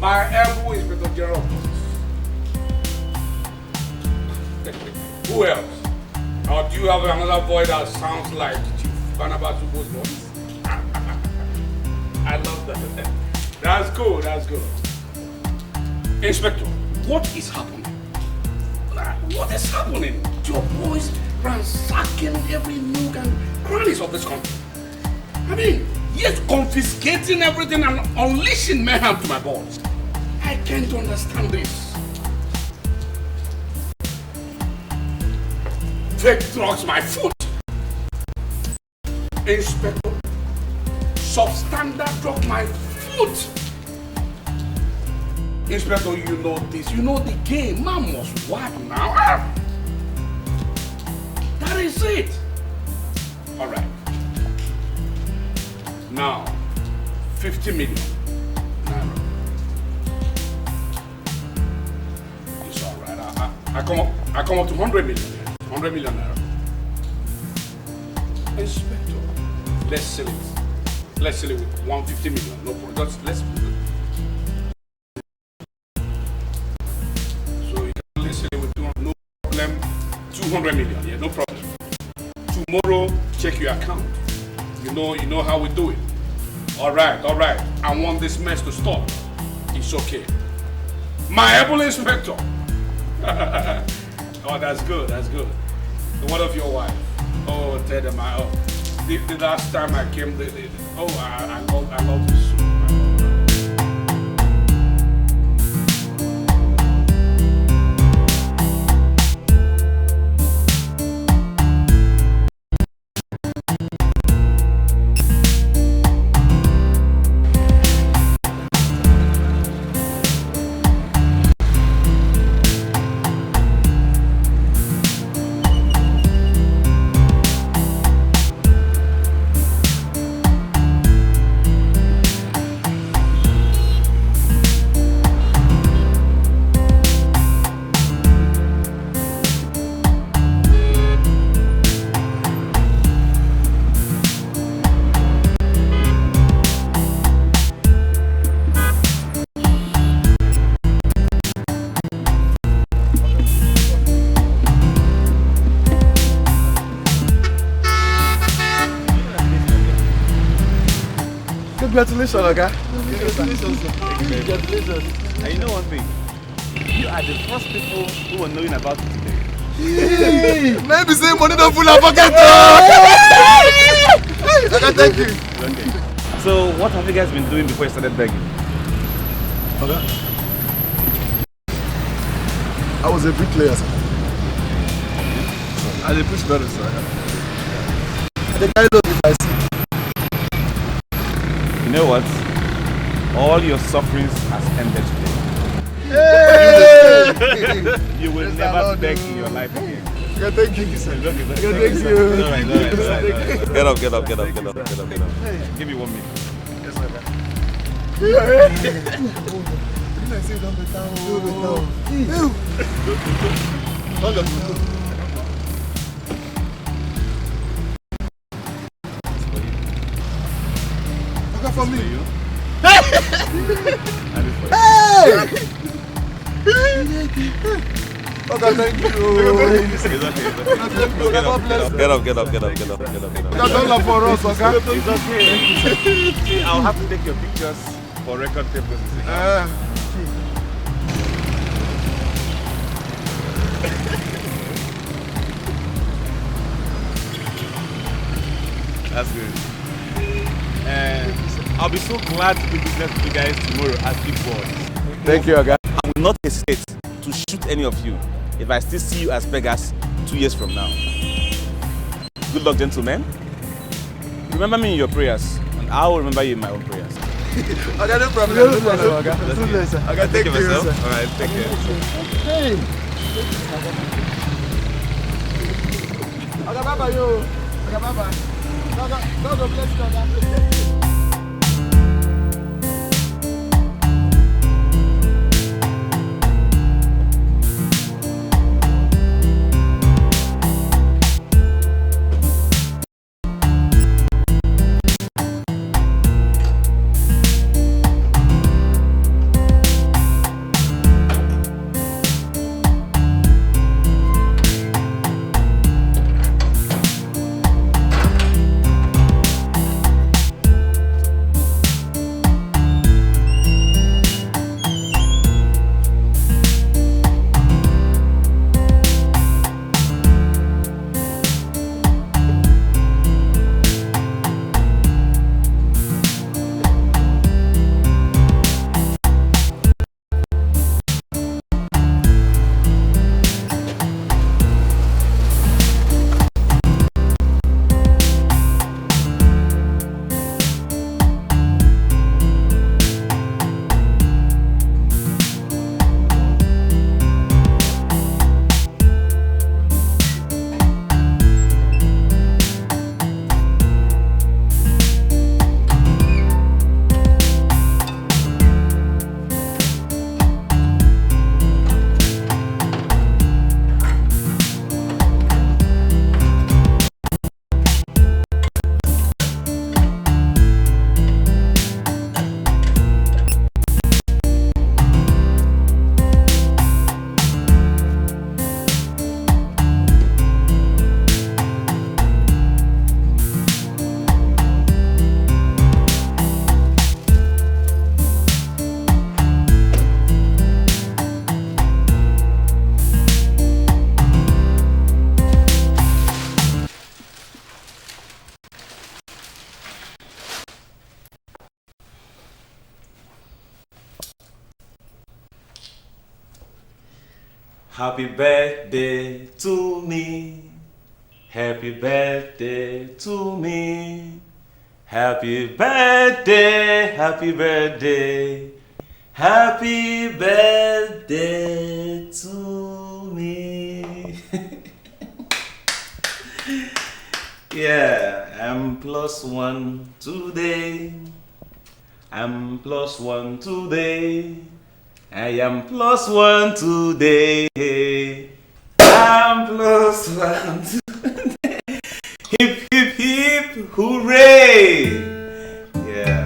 My elbow is Inspector General. Who else? Or do you have another voice that sounds like Chief Barnabas Ubo's voice? I love that. That's good, that's good. Inspector, what is happening? What is happening? Your boys ransacking every nook and crannies of this country. I mean, yes, confiscating everything and unleashing mayhem to my boys. I can't understand this. Fake drugs, my foot. Inspector, substandard drug, my foot. Inspector, you know this. You know the game. Man must work now. Ah! That is it. All right. Now, 50 million naira. It's all right. I come up to 100 million. 100 million naira. Inspector, let's sell it. Let's sell it with 150 million. No problem. Let's. So you can let's sell it with no problem. 200 million. Yeah, no problem. Tomorrow, check your account. You know how we do it. All right. I want this mess to stop. It's okay. My able inspector. Oh, that's good. What of your wife? Oh, tell them the last time I came, I love this soup. Congratulations, Oga. Congratulations. And you know one thing? You are the first people who are knowing about it today. Maybe say money don't full of pocket. Oga, thank you. Okay. So, what have you guys been doing before you started begging? Oga, I was a bricklayer, sir. I did push better, sir. The guy knows if I see. You know what? All your sufferings has ended today. Hey! You will never beg in your life again. Yeah, thank you, sir. Thank you. All right. Get up. Hey. Give me 1 minute. Yes, sir. Didn't I say don't be down? For me. Hey! Okay, thank you. Get up. Don't laugh for us, okay? It's okay. See, I'll have to take your pictures for record purposes. That's good. And I'll be so glad to do business with you guys tomorrow as big boys. Thank you, Oga. I will not hesitate to shoot any of you if I still see you as beggars 2 years from now. Good luck, gentlemen. Remember me in your prayers, and I will remember you in my own prayers. Okay, no problem. Okay, take care of yourself. All right, take care. Hey. Okay, bye-bye, yo. Okay, bye-bye. God bless you, Happy birthday to me. Happy birthday to me. Happy birthday, happy birthday. Happy birthday to me. Yeah, I'm +1 today. I'm +1 today. I am +1 today. I'm +1 today. Hip, hip, hip, hooray! Yeah.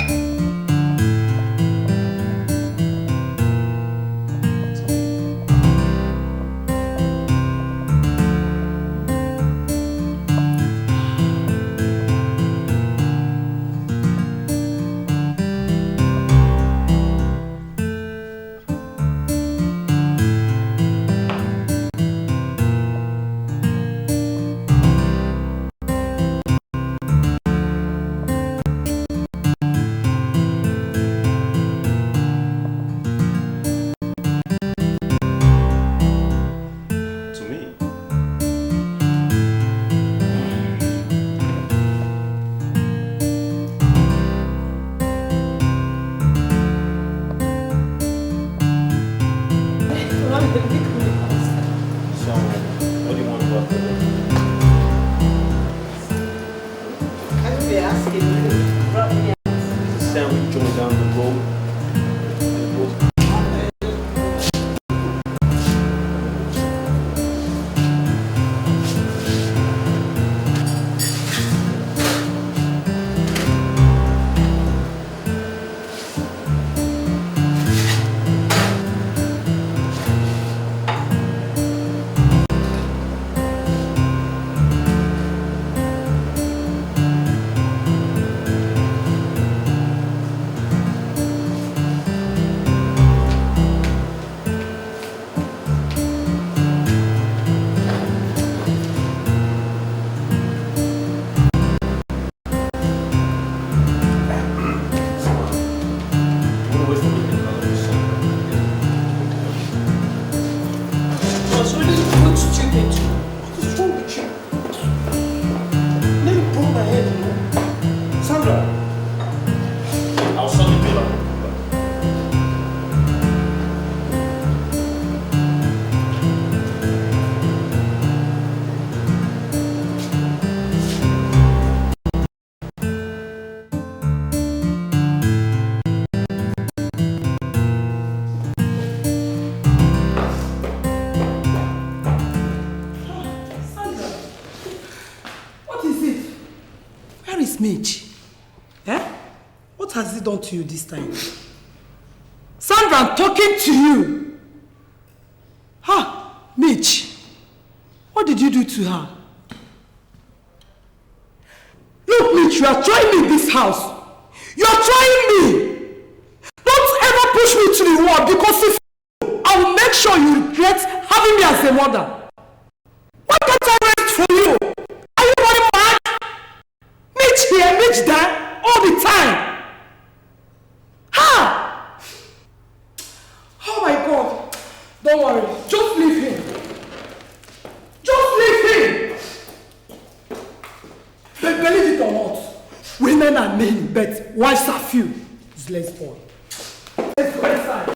Mitch, what has he done to you this time? Sandra, I'm talking to you. Mitch, what did you do to her? Look, Mitch, you are trying me in this house. You are trying me. Don't ever push me to the wall, because if I will make sure you regret having me as a mother. Why can't I rest for you? Are you running mad? Mitch here, Mitch there, all the time. Oh my God. Don't worry. Just leave him. Just leave him. But believe it or not, women are many, but wives are few. Useless boy. Let's go inside.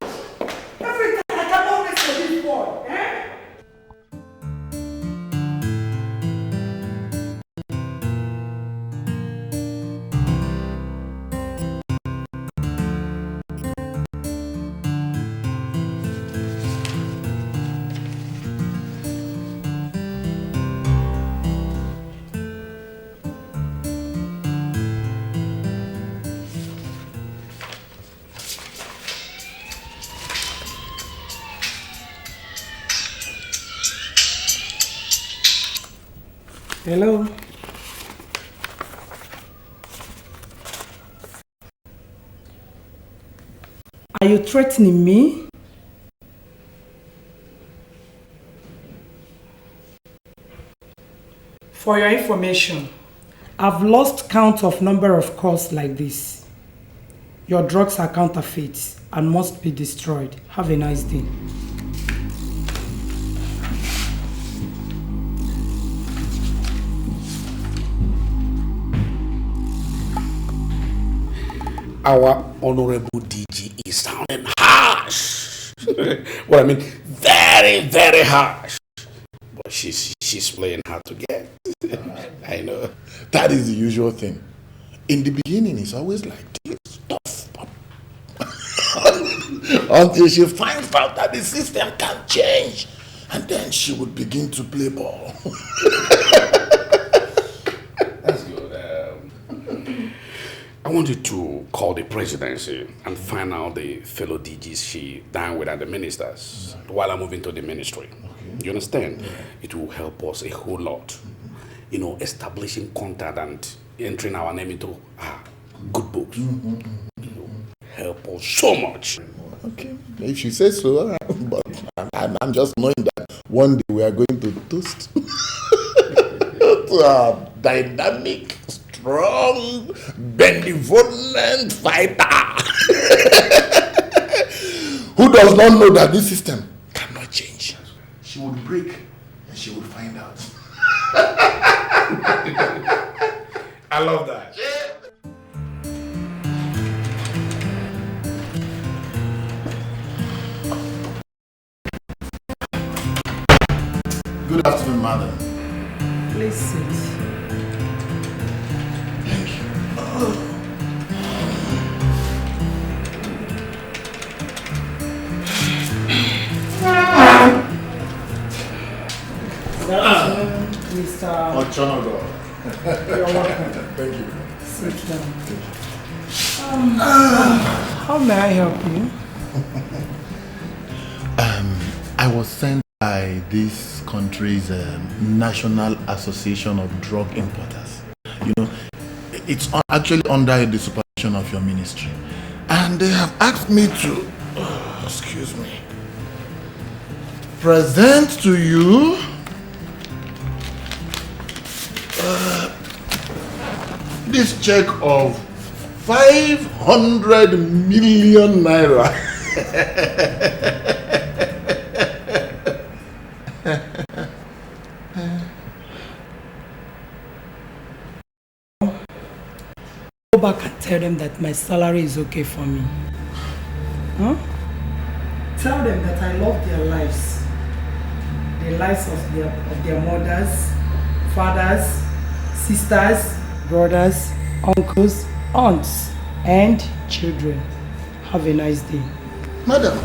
Every time I can always for this boy, Hello. Are you threatening me? For your information, I've lost count of number of calls like this. Your drugs are counterfeits and must be destroyed. Have a nice day. our honorable DG is sounding harsh. What I mean, very, very harsh. But she's playing hard to get. I know. That is the usual thing. In the beginning, it's always like this stuff. Until she finds out that the system can change. And then she would begin to play ball. That's good. I wanted to call the presidency and find out the fellow DGs she dined with and the ministers while I move into the ministry. Okay. You understand? Yeah. It will help us a whole lot. You know, establishing contact and entering our name into good books. It will help us so much. Okay, if you say so, but I'm just knowing that one day we are going to toast to a dynamic, strong, benevolent fighter who does not know that this system cannot change. She would break and she would find out. I love that. Good afternoon, madam. Please sit. Thank you. Mr. Ochonogo. You're welcome. Thank you. Sit down. How may I help you? I was sent by this country's National Association of Drug Importers. You know, it's actually under the supervision of your ministry. And they have asked me to, excuse me, present to you this check of 500 million naira. Go back and tell them that my salary is okay for me. Huh? Tell them that I love their lives. The lives of their mothers, fathers, sisters, brothers, uncles, aunts, and children. Have a nice day. Madam.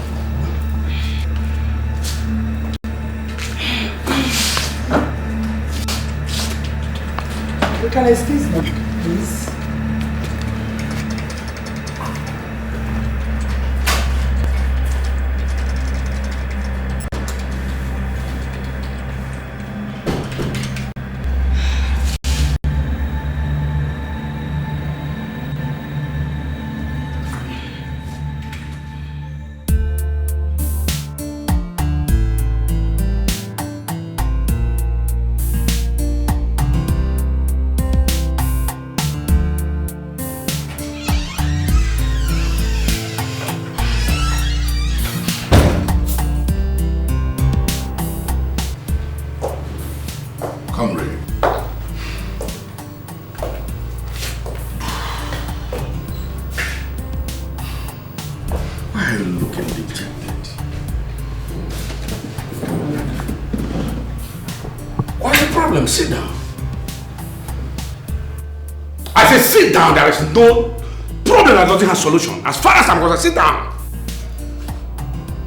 You can excuse me, please. Sit down. I said sit down. There is no problem that doesn't have solution. As far as I'm concerned, sit down.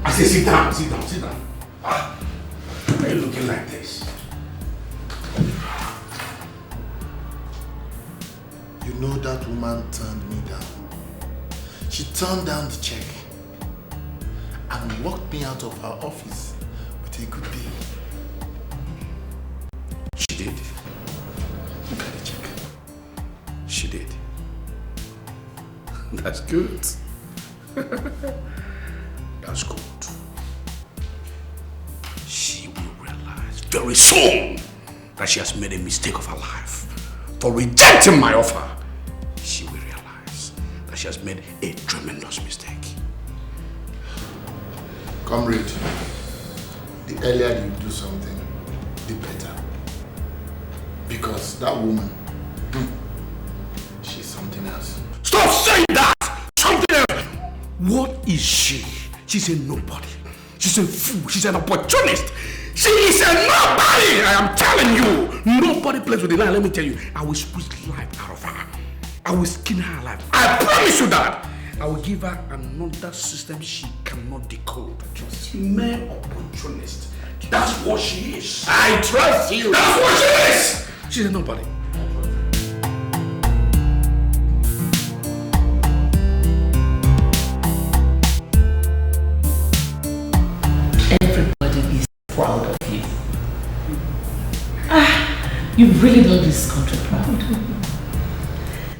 I said sit down, sit down, sit down. Why are you looking like this? You know that woman turned me down. She turned down the check and walked me out of her office with a good deal. She did. Look at the check. She did. That's good. That's good. She will realize very soon that she has made a mistake of her life. For rejecting my offer, she will realize that she has made a tremendous mistake. Comrade, the earlier you do something, the better. Because that woman, she's something else. Stop saying that! She's a nobody. She's a fool. She's an opportunist. She is a nobody. I am telling you. Nobody plays with the line. Let me tell you. I will squeeze life out of her. I will skin her alive. I promise you that. I will give her another system she cannot decode. Just mere opportunist. That's what she is. I trust you. That's what she is. She's a nobody. Everybody is proud of you. You've really done this country proud.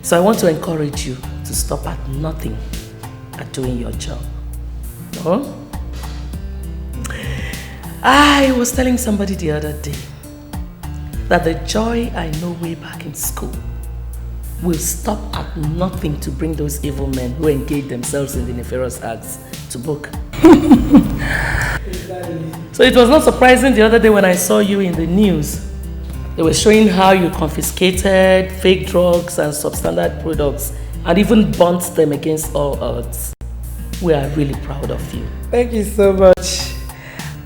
So I want to encourage you to stop at nothing at doing your job. Huh? I was telling somebody the other day that the joy I know way back in school will stop at nothing to bring those evil men who engage themselves in the nefarious acts to book. So it was not surprising the other day when I saw you in the news. They were showing how you confiscated fake drugs and substandard products and even burnt them against all odds. We are really proud of you. Thank you so much.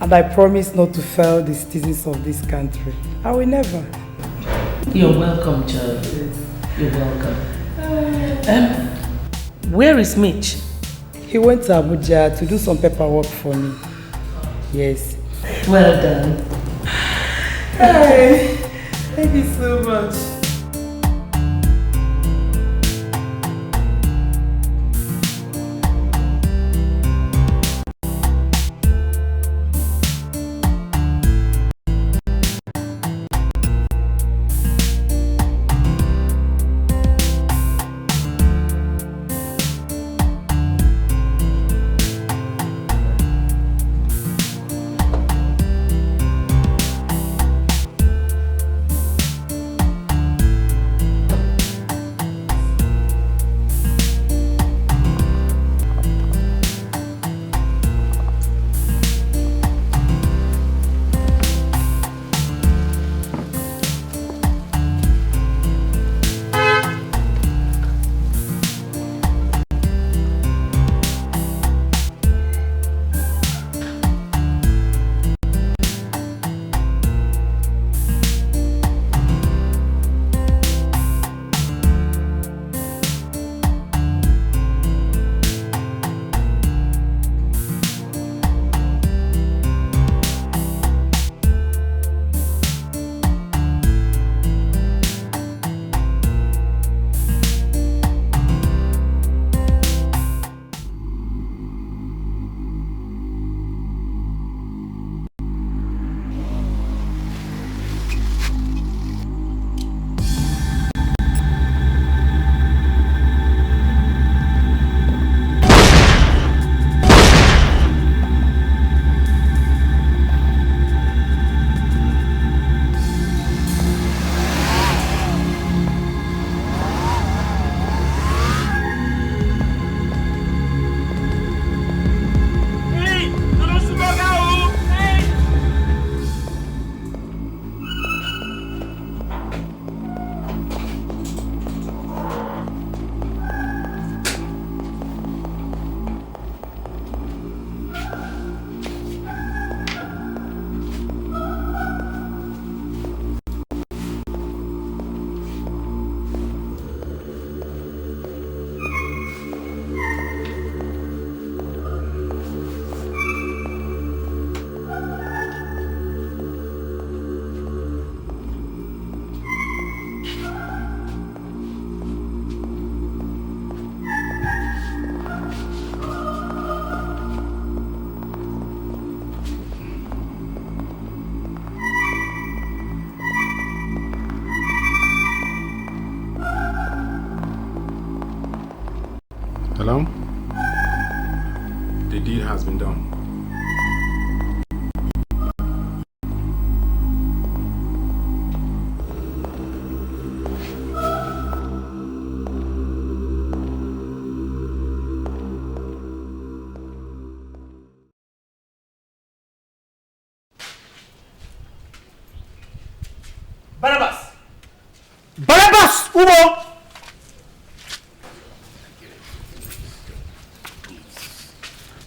And I promise not to fail the citizens of this country. I will never. You're welcome, Joe. You're welcome. Where is Mitch? He went to Abuja to do some paperwork for me. Yes. Well done. Hey, thank you so much. Hello? The deed has been done. Barabbas! Barabbas! Ubo!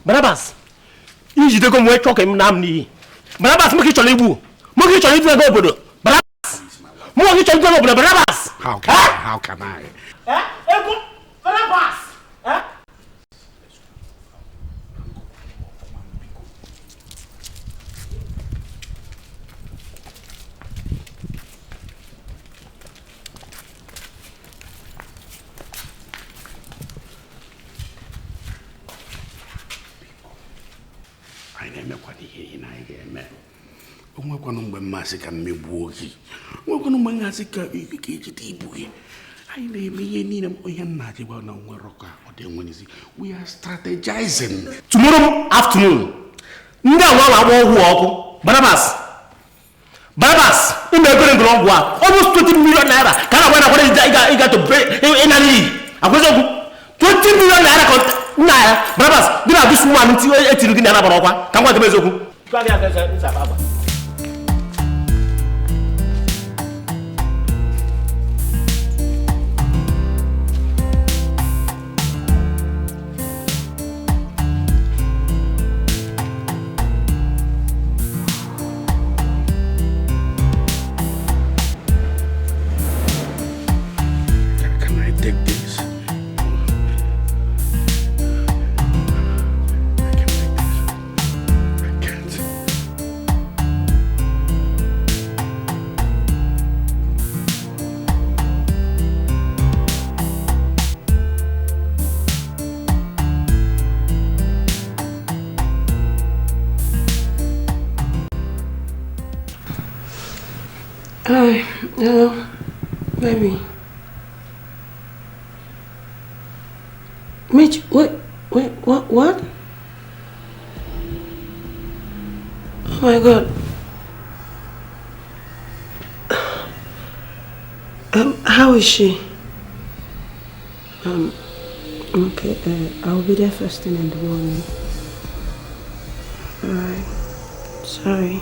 Barabbas, You go more talking namni. Barabas make it cholibu. Make it cholibu go bodo. Barabas. Make it cholibu go Barabas. How can I? Ego Barabas. Onwekwana mgbe mmasị ka mmegbuo gị. Onwekwana mgbe ngasị ka ejide ibu gị. Anyị na-eme ihe niile onye nna ji gwa na nwere ka ọ dị enwenizi. We are strategizing. Tomorrow afternoon, ndị agwa agba ọgwụ ọkụ. Barabas, ime egere ngoro ọgwụ a. Almost 20 million naira. Ka na gwa ị ga to pay in an league. Agwazo ọgwụ 20 million naira ka naira. Barabas, dị na this woman nti etiri gị na bara ọkwa. Ka ngwa tebe ezokwu. Ka ga ga nsa baba. Hello, baby. Mitch, what? Oh my God. How is she? Okay, I'll be there first thing in the morning. Alright. Sorry.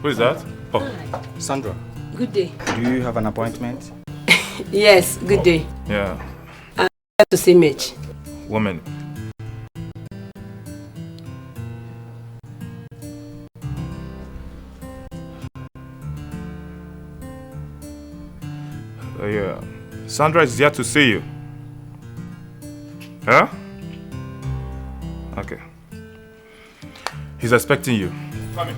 Who is that? Oh. Hi. Sandra. Good day. Do you have an appointment? Yes, good day. Yeah. I have to see Mitch. Woman. Yeah. Sandra is here to see you. Huh? Okay. He's expecting you. Come in.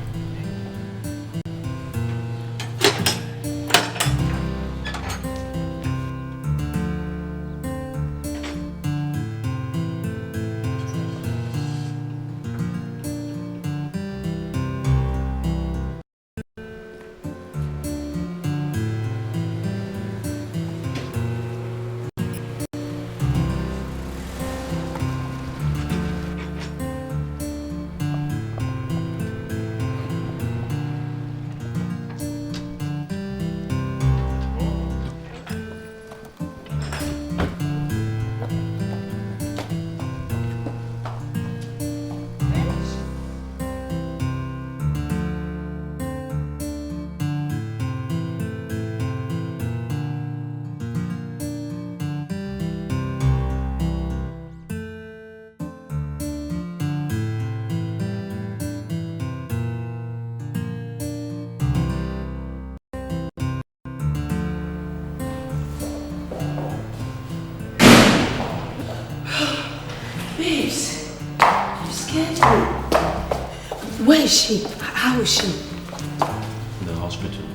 Where is she? How is she? In the hospital.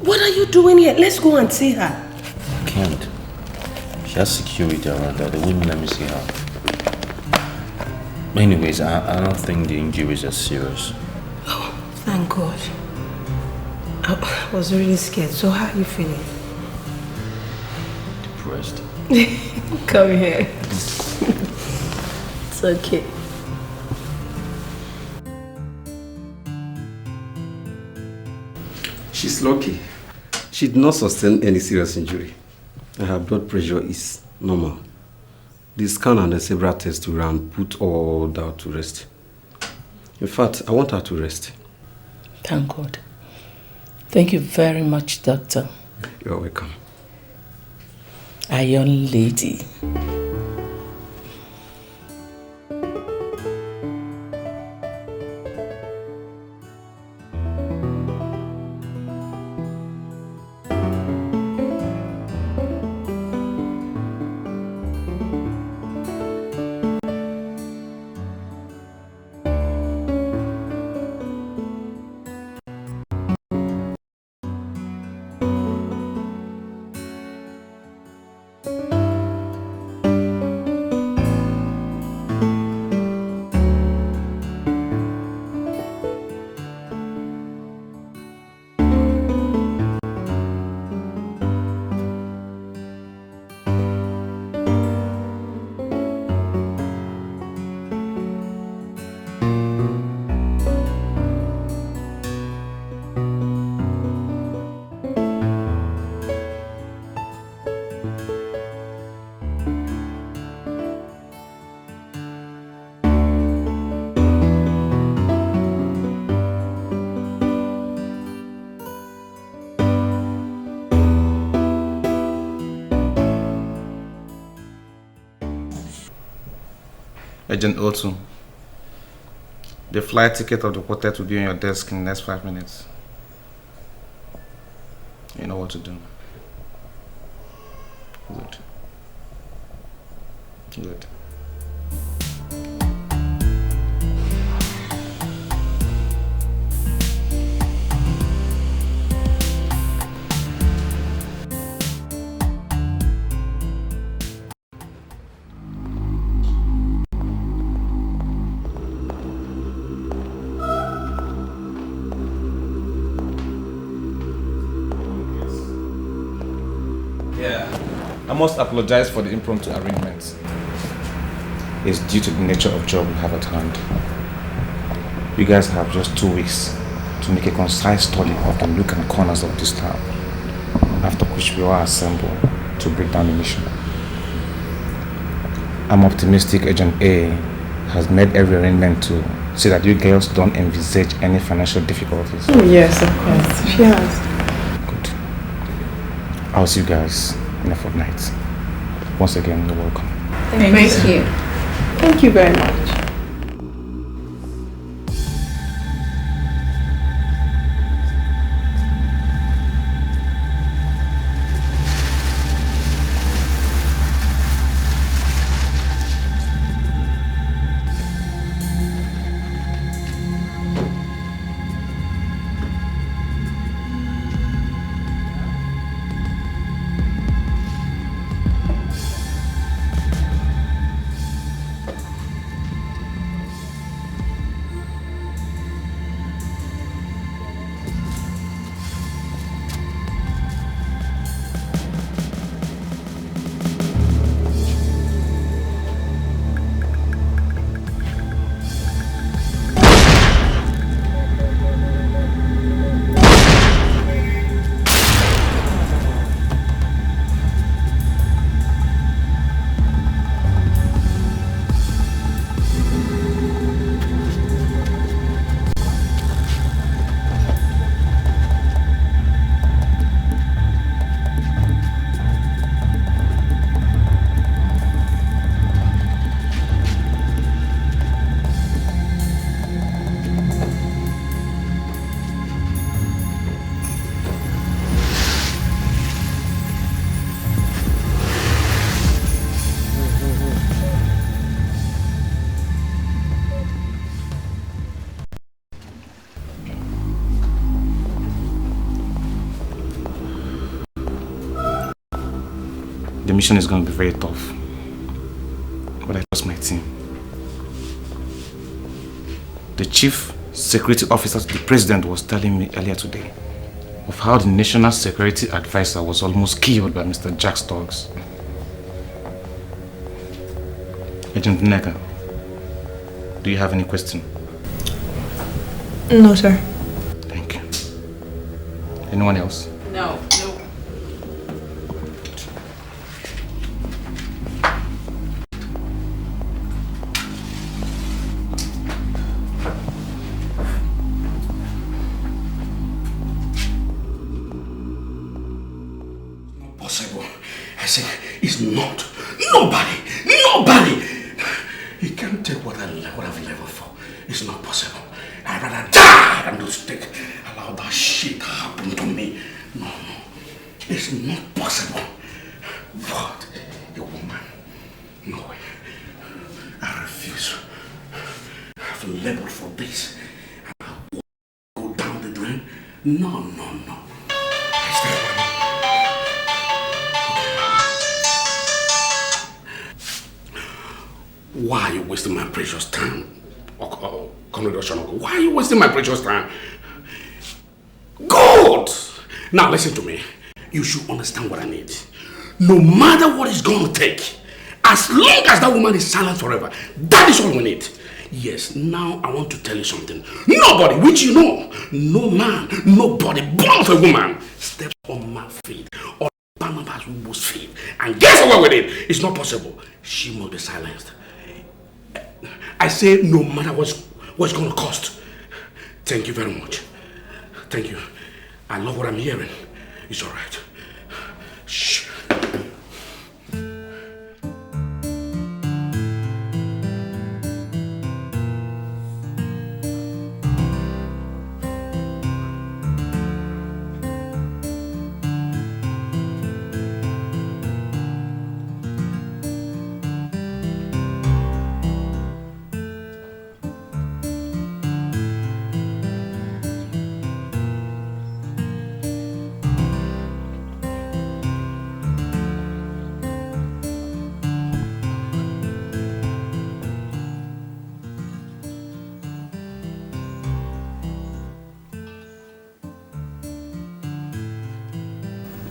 What are you doing here? Let's go and see her. I can't. She has security around her. They wouldn't let me see her. Anyways, I don't think the injuries are serious. Oh, thank God. I was really scared. So how are you feeling? depressed. Come here. It's okay. She's lucky. She did not sustain any serious injury, and her blood pressure is normal. The scan and the several tests we ran put all doubt to rest. In fact, I want her to rest. Thank God. Thank you very much, Doctor. You're welcome. Iron Lady. Agent O2, the flight ticket of the quartet will be on your desk in the next 5 minutes. You know what to do. Good. Good. I must apologize for the impromptu arrangements. It's due to the nature of job we have at hand. You guys have just 2 weeks to make a concise study of the nook and corners of this town, after which we all assemble to break down the mission. I'm optimistic Agent A has made every arrangement to see that you girls don't envisage any financial difficulties. Oh, yes, of course. She has. Good. I'll see you guys in a fortnight. Once again, you're welcome. Thank you. Thank you very much. The mission is going to be very tough, but I trust my team. The chief security officer to the president was telling me earlier today of how the National Security Advisor was almost killed by Mr. Jack's dogs. Agent Neka, do you have any question? No, sir. Thank you. Anyone else? No. Possible. I say it's not. Nobody. He can't take what I've leveled for. It's not possible. I'd rather die than to allow that shit happen to me. No. It's not possible. What? A woman? No way. I refuse. I've leveled for this. And I won't go down the drain. No. Why are you wasting my precious time? Why are you wasting my precious time? Good! Now listen to me. You should understand what I need. No matter what it's going to take, as long as that woman is silent forever, that is all we need. Yes, now I want to tell you something. Nobody, which you know, no man, nobody born of a woman steps on my feet or Barnabas Wubu's feet. And guess what we did? It's not possible. She must be silenced. I say no matter what's going to cost. Thank you very much. Thank you. I love what I'm hearing. It's all right. Shh.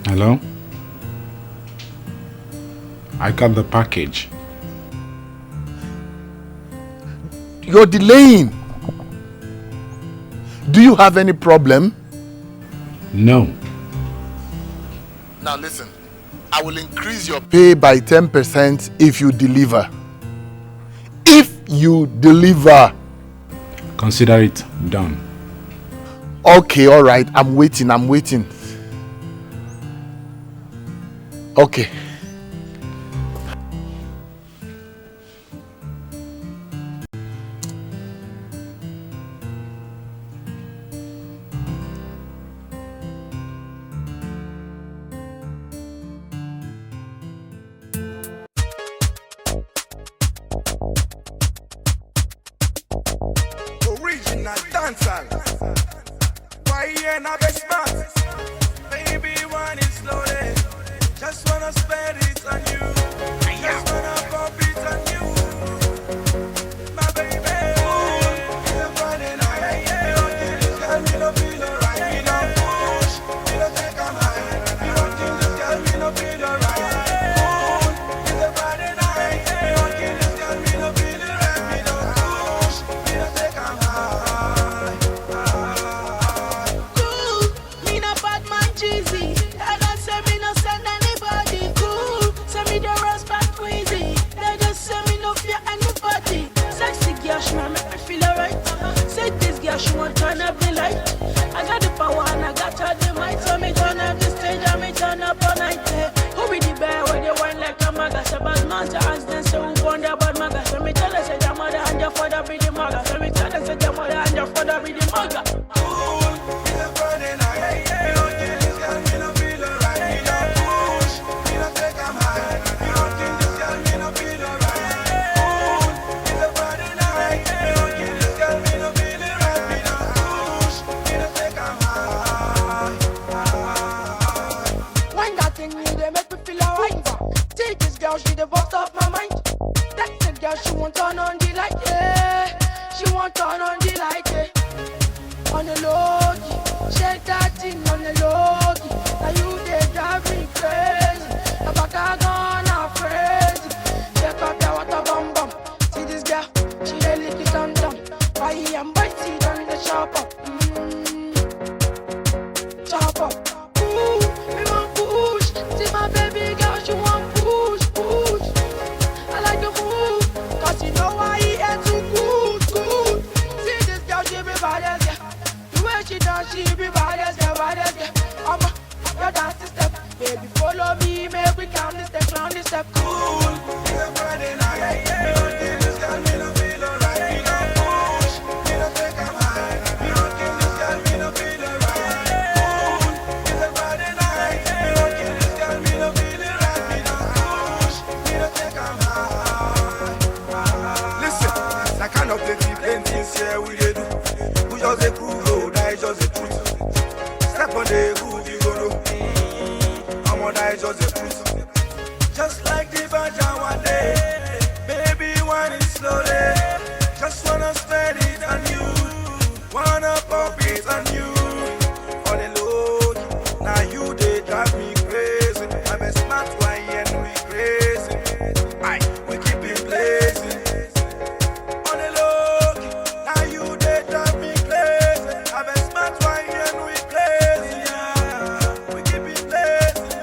Hello? I got the package. You're delaying. Do you have any problem? No. Now listen, I will increase your pay by 10% if you deliver. If you deliver. Consider it done. Okay, all right. I'm waiting. Okay. Original dancehall. Why you not best man? Baby, one is loaded. Just wanna spend it on you. Just wanna pump it on you. My baby. It's a Friday night. You don't think this girl me no feel alright. We don't push, we don't take a mind. You don't think this girl me no feel alright. It's a Friday night. You don't think this girl me no feel alright. We don't push, we don't take a mind. Cool, me no bad man cheesy. I don't say me no send anybody. Cool, say me the rest back crazy. They just say me no fear anybody. Sexy girl, she want make me feel alright. Say this girl, she want turn up the light. I got the power and I got all the might. So me turn up the stage and me turn up all night. Who be the bear when they wine like a maga? Say bad man to ask them, so who born the bad maga? So me tell her say your mother and your father be the maga. So me tell her say your mother and your father be the maga. Cool, it's a Friday night. You don't think this girl me no feel alright. We don't push, we don't take a mind. You don't think this girl me no feel alright. Cool, it's a Friday night. You don't think this girl me no feel alright. We don't push, we don't take a mind. When that thing me, they make me feel alright. Take this girl, she the bust up my mind. That said girl, she won't turn on the light, yeah. She won't turn on the light, yeah. On the low, shake that thing on the the low key. Now you they drive me crazy. The back I gonna crazy. Check out the water bum bum. See this girl, she really lick it on down. Why I'm biting on the chop up. Chop up. Ooh, me want push. See my baby girl, she want push, push. I like the move, cause you know why he ain't too good, good. See this girl, she be bad as yeah. The way she dance, she be bad as yeah, bad as yeah. Your dance step, baby, follow me, make we count this step, round this step. Cool, it's a Friday night, yeah. This girl, me no feel alright. Me no push, me no take a high. Me no kill this girl, me no feel alright. Cool, it's a Friday night. Me no kill this girl, me no feel alright. Me no push, me no take a high. Listen, that kind of plenty here we dey do. We just dey prove, oh, that is just the truth. Step on the groove, you go know. That is just the truth. Just like the Baja one day, baby, wine it slowly. Just wanna spend it on you, wanna pop it on you. On the low, now you they drive me crazy. I'm a smart one and we crazy. Aye, we keep it blazing. On the low, now you they drive me crazy. I'm a smart one and we crazy. We keep it blazing.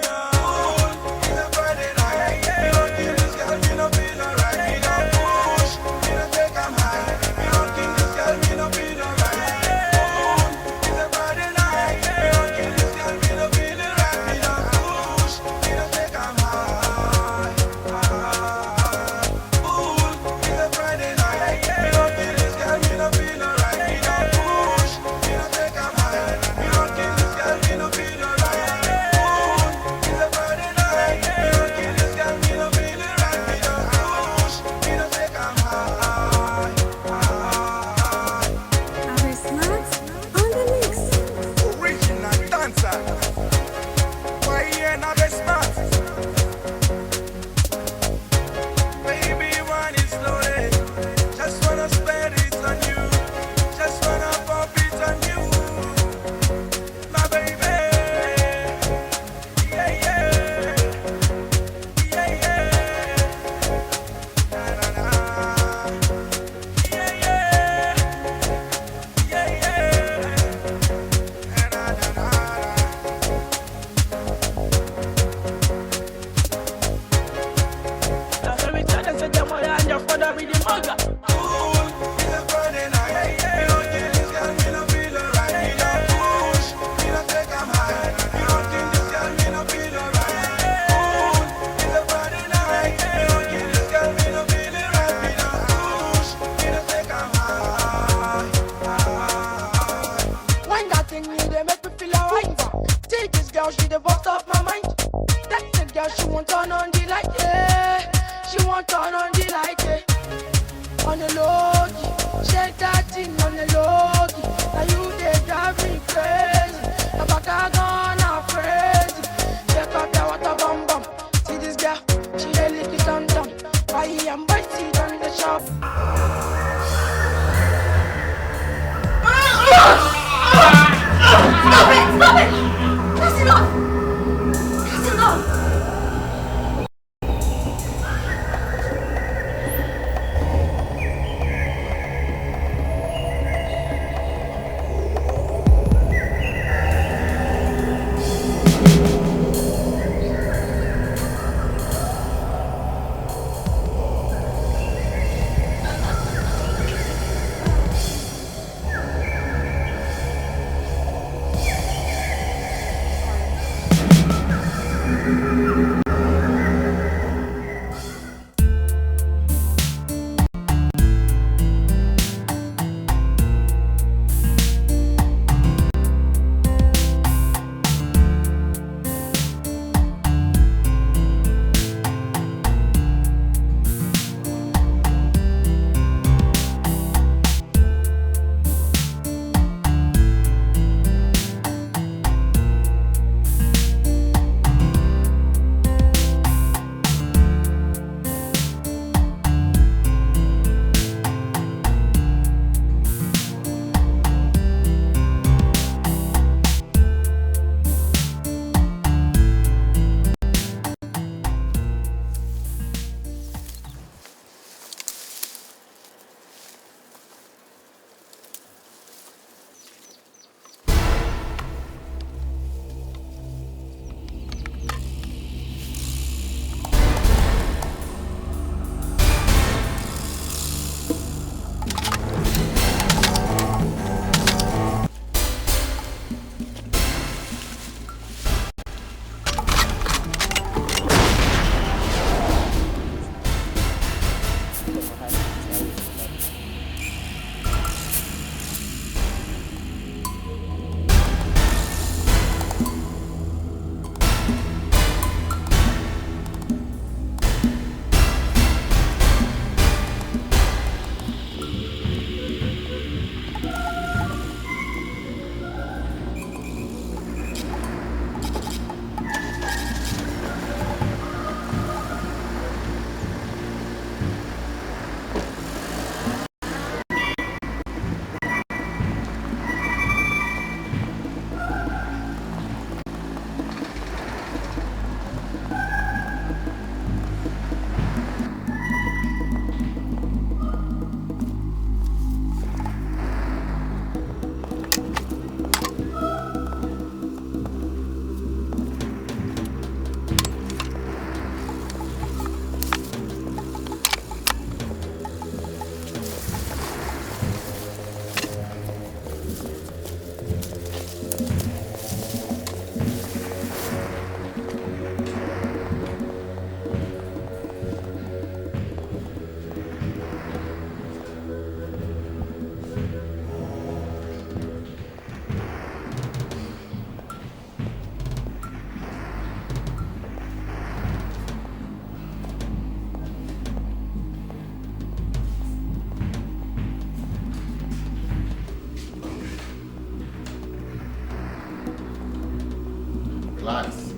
Relax.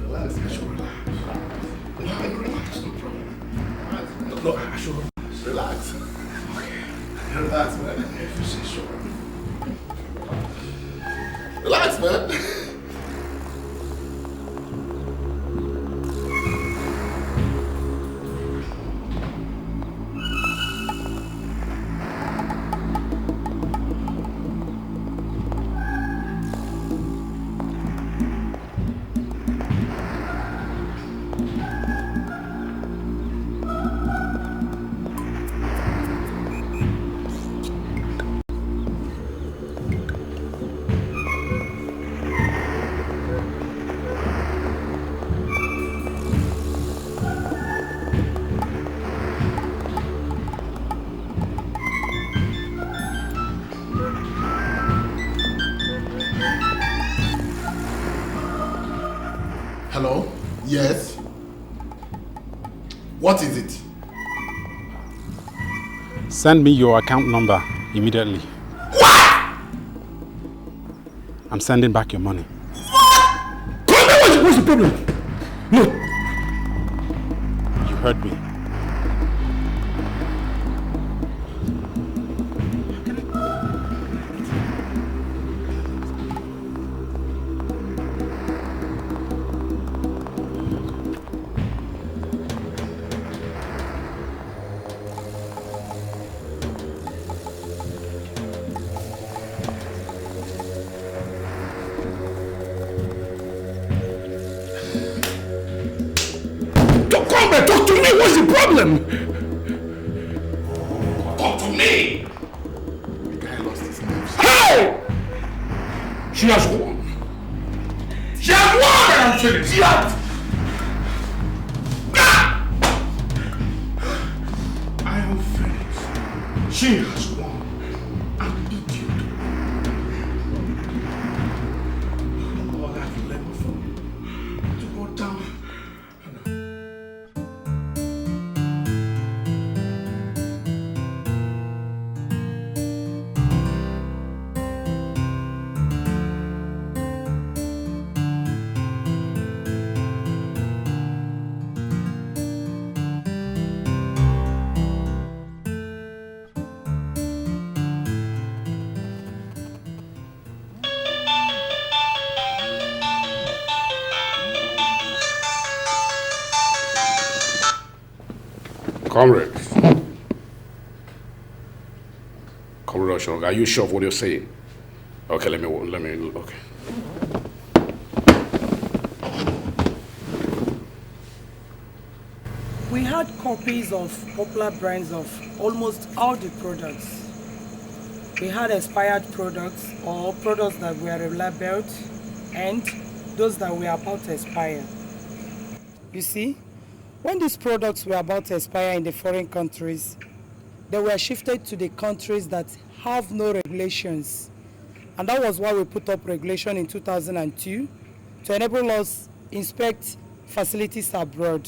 Relax. I should relax. Relax, no problem. No, I should relax. Okay. Relax, man. If you say so. Relax, man. Hello? Yes? What is it? Send me your account number immediately. What? I'm sending back your money. What's the problem? No. You heard me. Talk to me! What's the problem? Talk to me! The guy lost his nerves. Hey! She has won. She has won! I am finished. She has. I am finished. She has won. An idiot. All I've learned before to go down. Comrades. Comrade Oshog, are you sure of what you're saying? Okay, let me, okay. We had copies of popular brands of almost all the products. We had expired products or products that were labeled and those that were about to expire. You see, when these products were about to expire in the foreign countries, they were shifted to the countries that have no regulations. And that was why we put up regulation in 2002 to enable us inspect facilities abroad.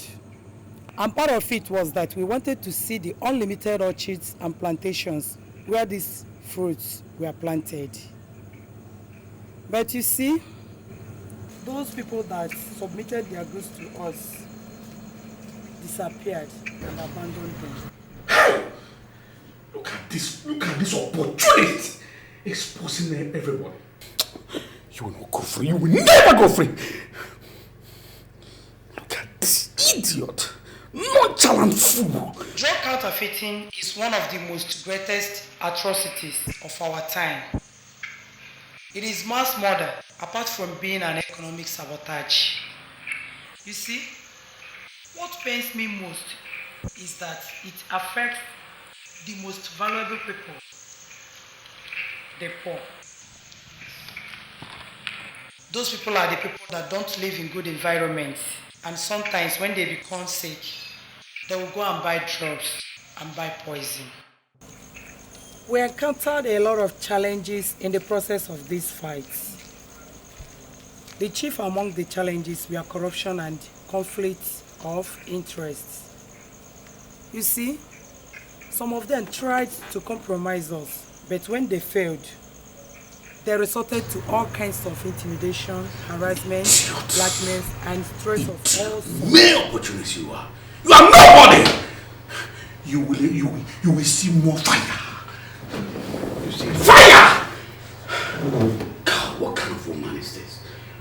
And part of it was that we wanted to see the unlimited orchards and plantations where these fruits were planted. But you see, those people that submitted their goods to us disappeared and abandoned them. Hey! Look at this opportunity exposing everybody. You will not go free. You will never go free. Look at this idiot. Nonchalant fool. Drug counterfeiting is one of the most greatest atrocities of our time. It is mass murder, apart from being an economic sabotage. You see, what pains me most is that it affects the most valuable people, the poor. Those people are the people that don't live in good environments, and sometimes when they become sick, they will go and buy drugs and buy poison. We encountered a lot of challenges in the process of these fights. The chief among the challenges were corruption and conflicts of interests. You see, some of them tried to compromise us, but when they failed, they resorted to all kinds of intimidation, harassment, blackmail, and threats of all sorts. Male opportunities you are. You are nobody! You will see more fire. You see fire! God, what kind of woman is this?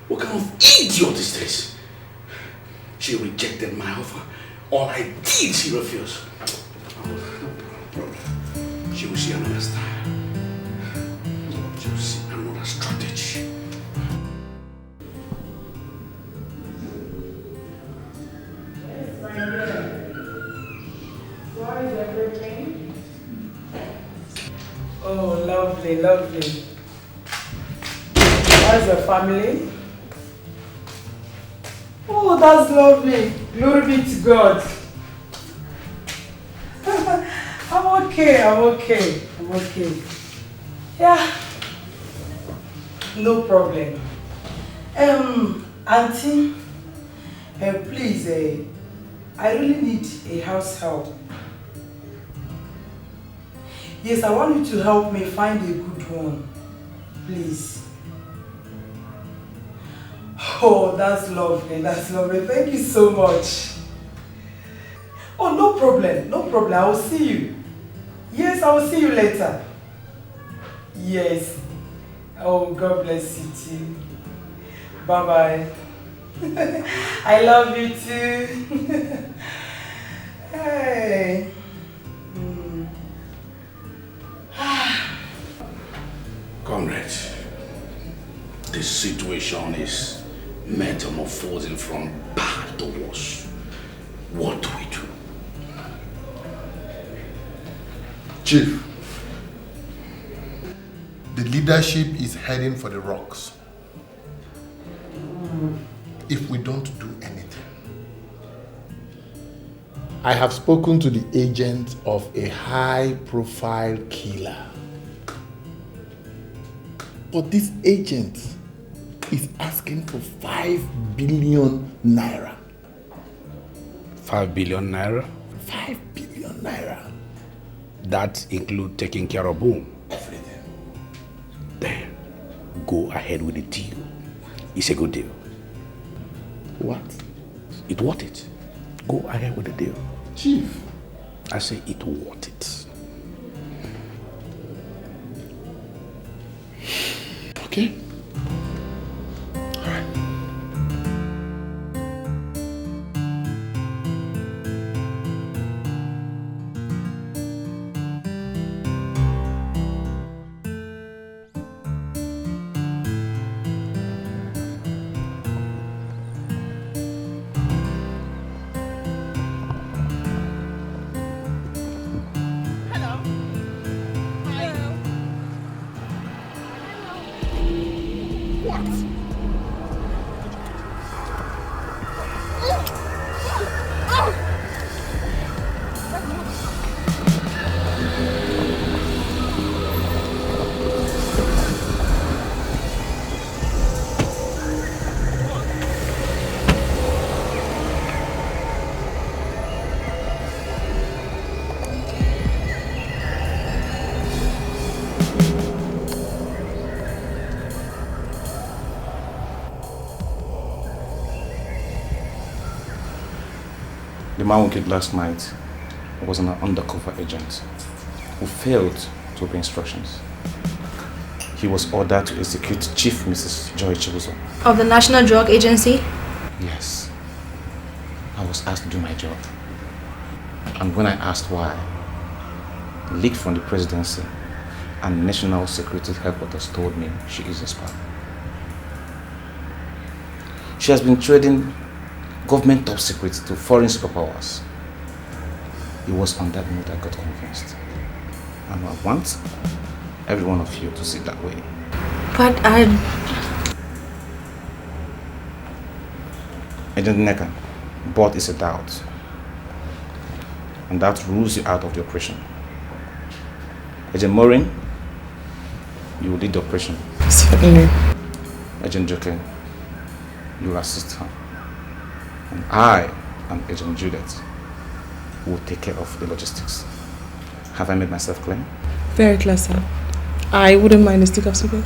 What kind of idiot is this? She rejected my offer. All I did, she refused. She will see another style. She will see another strategy. What is everything? Oh, lovely, lovely. How's the family? Oh, that's lovely. Glory be to God. I'm okay. Yeah. No problem. Auntie, please, I really need a house help. Yes, I want you to help me find a good one. Please. Oh, that's lovely. Thank you so much. Oh, no problem. I will see you. Yes, I will see you later. Yes. Oh, God bless you too. Bye-bye. I love you too. Hey. Comrade, this situation is metamorphosing from bad to worse. What do we do? Chief, the leadership is heading for the rocks. If we don't do anything. I have spoken to the agent of a high-profile killer. But this agent is asking for 5 billion naira. 5 billion naira? 5 billion naira. That includes taking care of whom? Everything. Then, go ahead with the deal. It's a good deal. What? It worth it. Go ahead with the deal. Chief. I say it worth it. Okay. The man we killed last night was an undercover agent who failed to obey instructions. He was ordered to execute Chief Mrs. Joy Chibuzo. Of the National Drug Agency? Yes. I was asked to do my job. And when I asked why, leaked from the presidency and National Security Headquarters told me she is a spy. She has been trading government top secrets to foreign superpowers. It was on that note I got convinced. And I want every one of you to see it that way. But Agent Neka, but is a doubt. And that rules you out of the operation. Agent Morin, you will lead the operation. Certainly. Agent Joke, you will assist her. And I and Agent Juliet will take care of the logistics. Have I made myself clear? Very clear, sir. I wouldn't mind a stick of cigarette.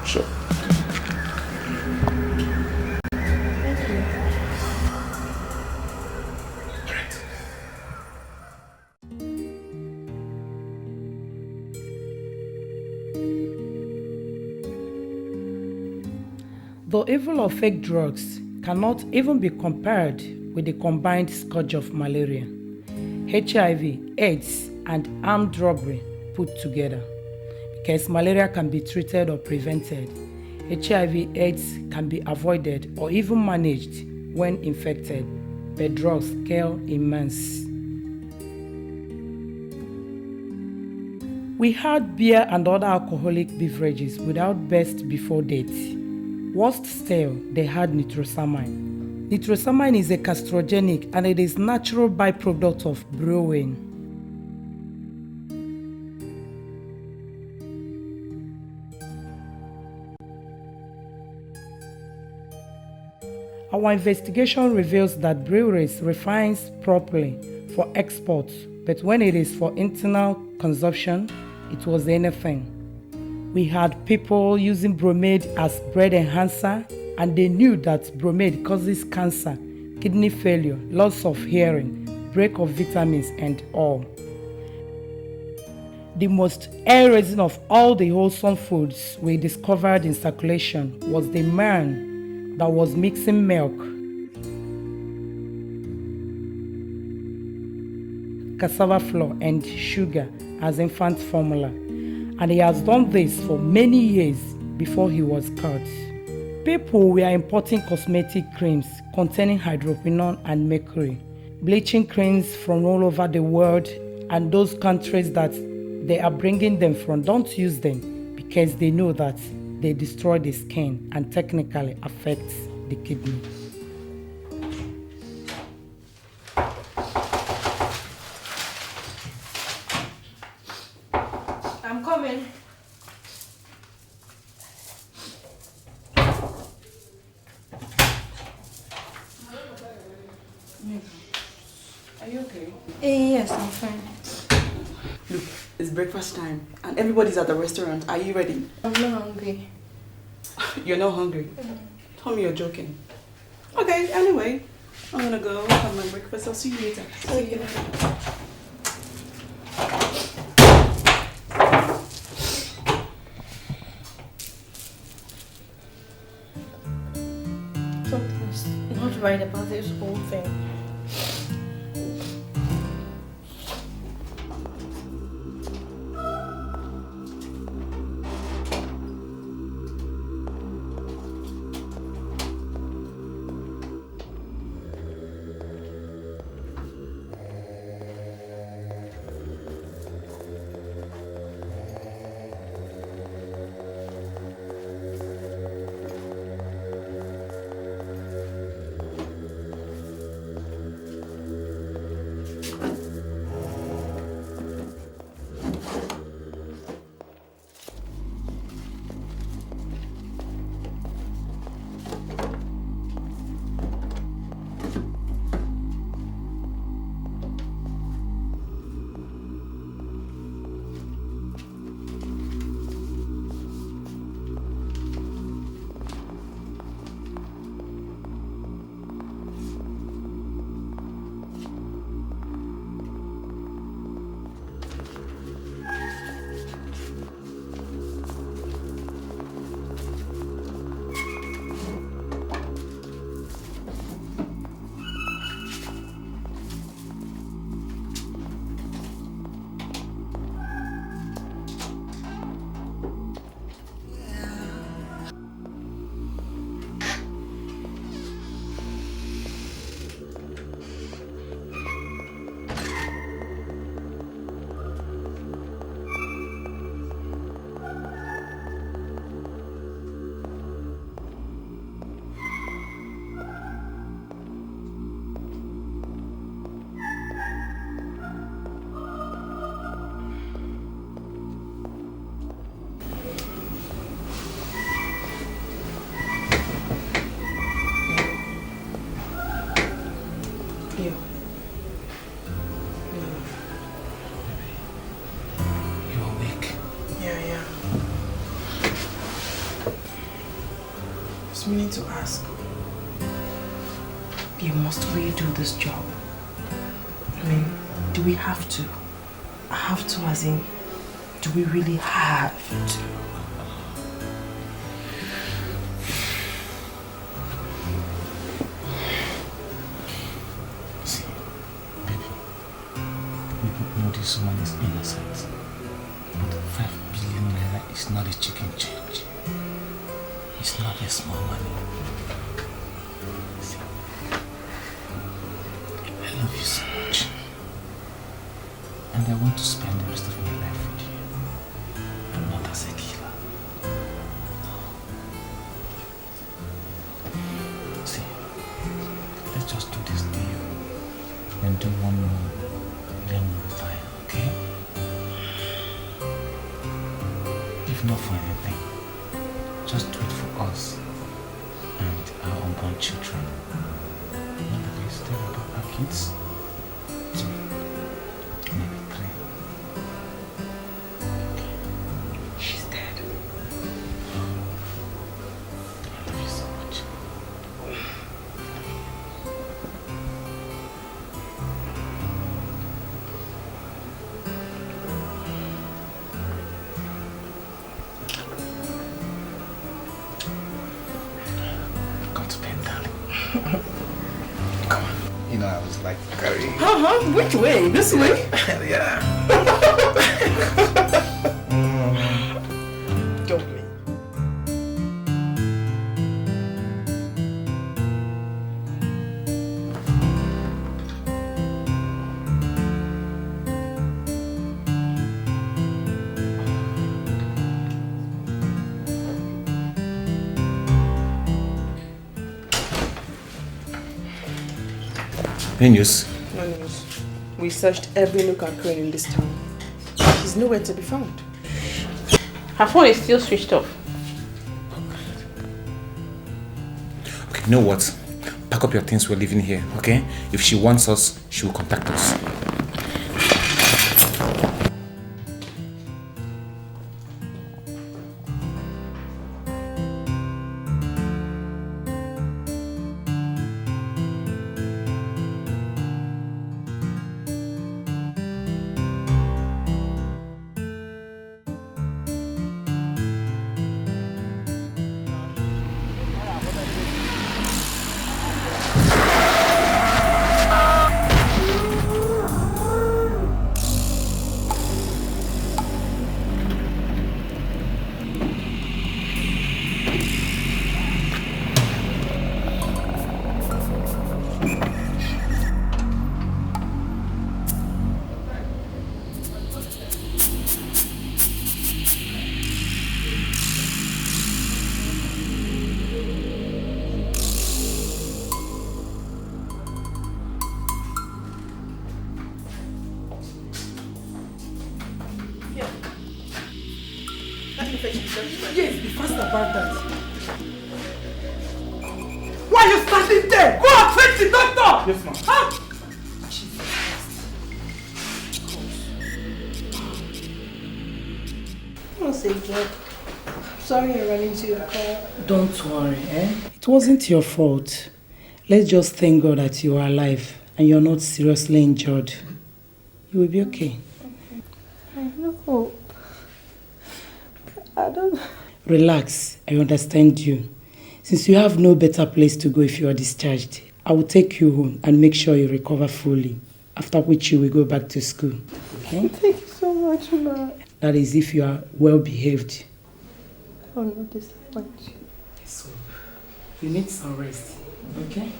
Sure. Thank you. The evil of fake drugs cannot even be compared with the combined scourge of malaria, HIV, AIDS, and armed robbery put together. Because malaria can be treated or prevented, HIV, AIDS can be avoided or even managed when infected, but drugs kill immense. We had beer and other alcoholic beverages without best before date. Worst still, they had nitrosamine. Nitrosamine is a castrogenic and it is natural byproduct of brewing. Our investigation reveals that breweries refines properly for export, but when it is for internal consumption, it was anything. We had people using bromide as bread enhancer, and they knew that bromide causes cancer, kidney failure, loss of hearing, break of vitamins, and all. The most air-raising of all the wholesome foods we discovered in circulation was the man that was mixing milk, cassava flour, and sugar as infant formula. And he has done this for many years before he was caught. People were importing cosmetic creams containing hydroquinone and mercury, bleaching creams from all over the world, and those countries that they are bringing them from don't use them because they know that they destroy the skin and technically affect the kidney. I'm coming. Are you okay? Yes, I'm fine. Look, it's breakfast time and everybody's at the restaurant. Are you ready? I'm not hungry. You're not hungry? Tell me you're joking. Okay, anyway, I'm gonna go have my breakfast. I'll see you later. See you later. Something's not right about this whole thing. to ask, must we do this job? I mean, do we have to? Have to as in, do we really have to? See, baby, we both know this woman is innocent. But 5 billion naira is not a chicken change. It's not a small money. See, I love you so much. And I want to spend the rest of my life with you. But not as a killer. See, let's just do this deal. And do one more. Then we'll be fine, okay? If not for anything, just do it for us and our unborn children. Remember we still about our kids? 2, maybe 3. She's dead. I love you so much. Come to bed, darling. Come on. You know I was like very... Which way? This way? Yeah. Don't me. Any news? No news. We searched every nook and cranny in this town. She's nowhere to be found. Her phone is still switched off. Okay, you know what? Pack up your things, we're leaving here, okay? If she wants us, she will contact us. Yes, be fast about that. Why are you standing there? Go and fetch the doctor! Yes, ma'am. Huh? Once again, sorry I ran into your car. Don't worry, eh? It wasn't your fault. Let's just thank God that you are alive and you're not seriously injured. You will be okay. I know. I don't... Relax, I understand you. Since you have no better place to go if you are discharged, I will take you home and make sure you recover fully. After which you will go back to school. Okay? Thank you so much, Ma. That is if you are well behaved. I will not disappoint you. So, you need some rest. Okay?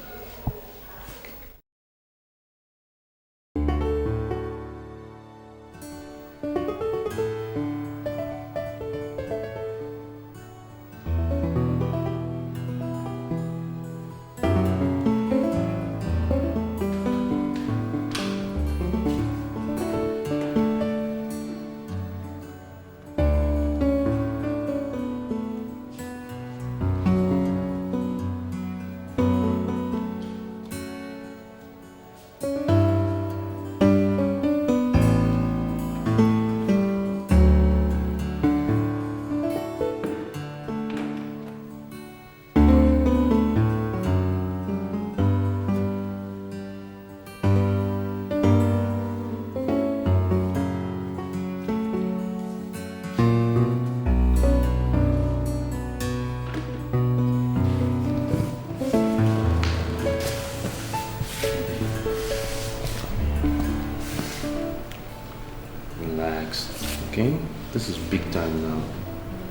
Okay? This is big time now.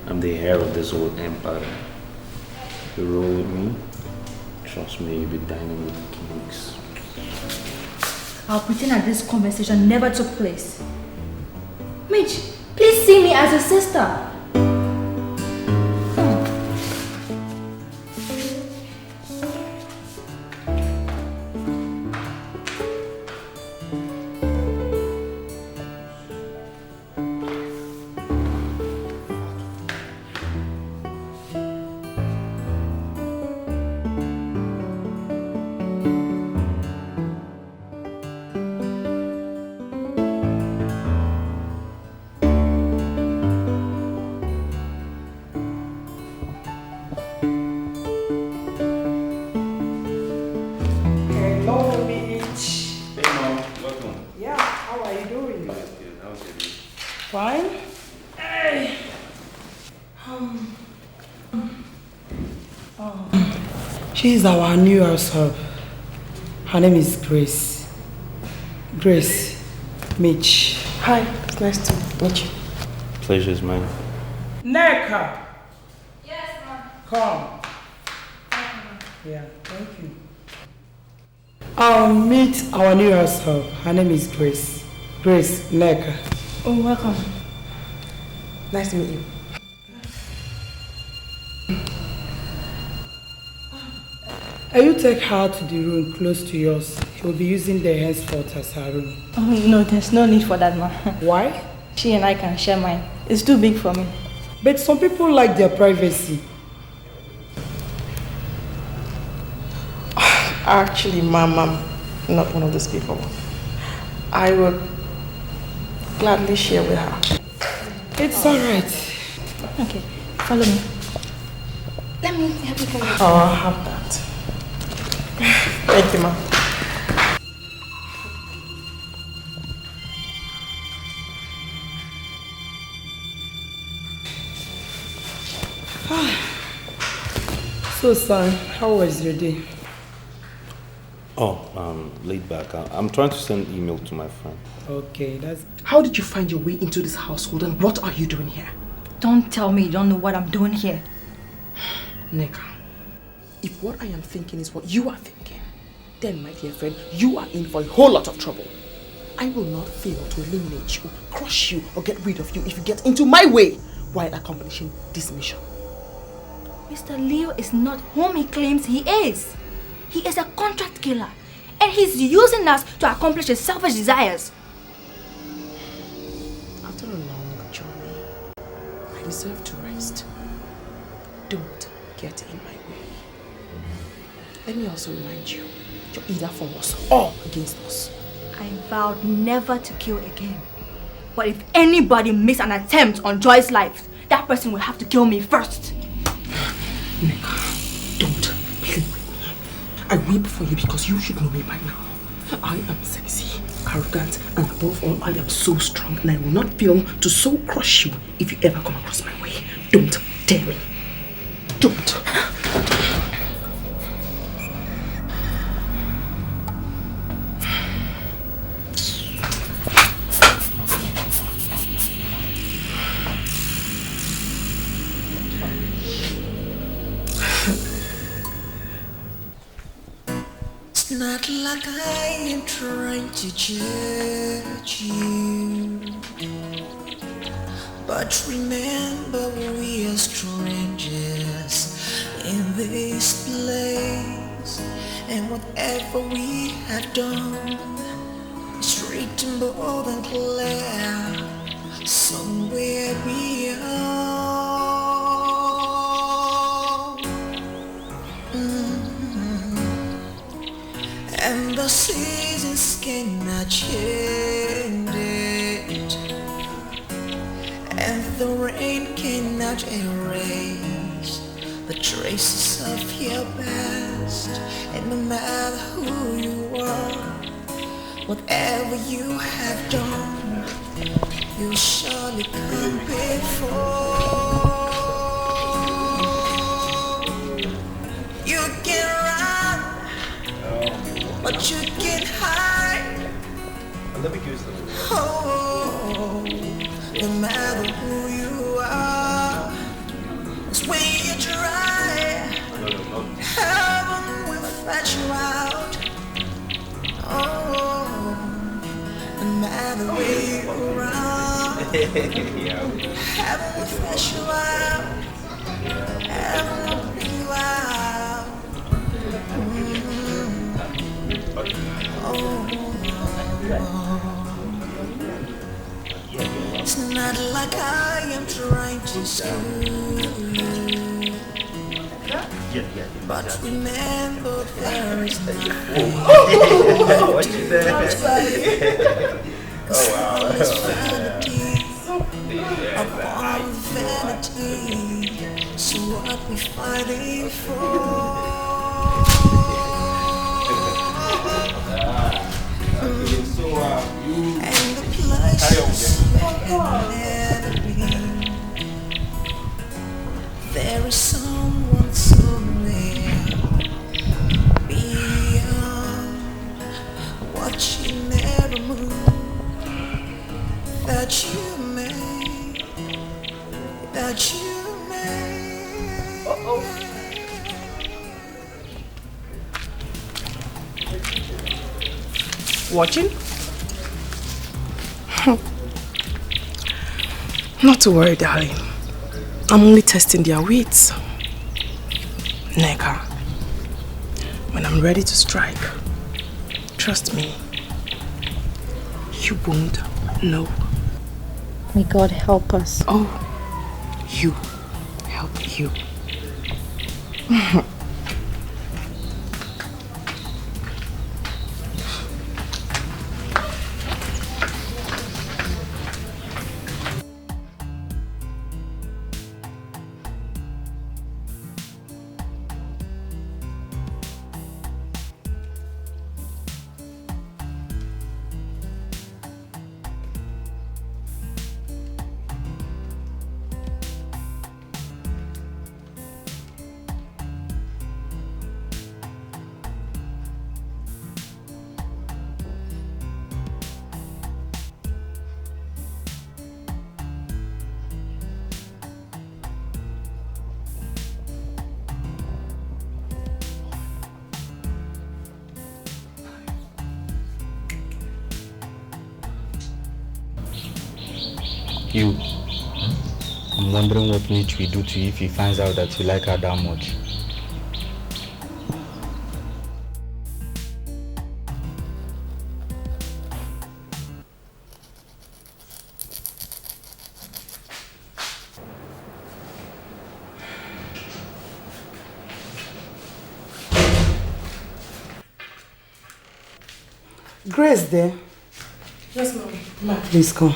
I'm the heir of this whole empire. You roll with me? Trust me, you'll be dining with kings. I'll pretend that this conversation never took place. Mitch, please see me as a sister. She is our new house help. Her name is Grace. Grace, Mitch. Hi, it's nice to meet you. Pleasure is mine. Neka! Yes, ma'am. Come. Yeah, thank you. Meet our new house help. Her name is Grace. Grace, Neka. Oh, welcome. Nice to meet you. You take her to the room close to yours. She will be using the henceforth as her room. Oh, no, there's no need for that, ma. Why? She and I can share mine. It's too big for me. But some people like their privacy. Actually, Mom, I'm not one of those people. I would gladly share with her. It's alright. Okay, follow me. Let me help you carry it. Oh, I'll have that. Thank you, Mom. So, son, how was your day? Oh, laid back. I'm trying to send email to my friend. Okay, that's... How did you find your way into this household and what are you doing here? Don't tell me you don't know what I'm doing here. Neka, if what I am thinking is what you are thinking, then, my dear friend, you are in for a whole lot of trouble. I will not fail to eliminate you, crush you, or get rid of you if you get into my way while accomplishing this mission. Mr. Leo is not whom he claims he is. He is a contract killer, and he's using us to accomplish his selfish desires. After a long journey, I deserve to rest. Don't get in my way. Let me also remind you, you're either for us or against us. I vowed never to kill again. But if anybody makes an attempt on Joy's life, that person will have to kill me first. Neka, don't play with me. I weep for you because you should know me by now. I am sexy, arrogant, and above all, I am so strong, and I will not fail to so crush you if you ever come across my way. Don't dare me. Don't. Not like I am trying to judge you, but remember we are strangers in this place, and whatever we have done is written bold and clear somewhere beyond. And the seasons cannot change it, and the rain cannot erase the traces of your past. And no matter who you are, whatever you have done, you'll surely come before. You can run, but you can hide. Oh, no matter Oh, no matter where you're around, heaven will flesh you out, heaven will bring you out. It's not like I am trying to school you, but remember there is nothing. What you there? Oh wow, that's vanity upon vanity. So what we fighting for? And the places have never been. There is someone somewhere beyond what you never moved. That you made. Watching? Not to worry, darling. I'm only testing their wits. Neka, when I'm ready to strike, trust me, you won't know. May God help us. Oh, you help you. You. I'm wondering what Mitch will do to you if he finds out that you like her that much. Grace there. Yes, ma'am. Please come.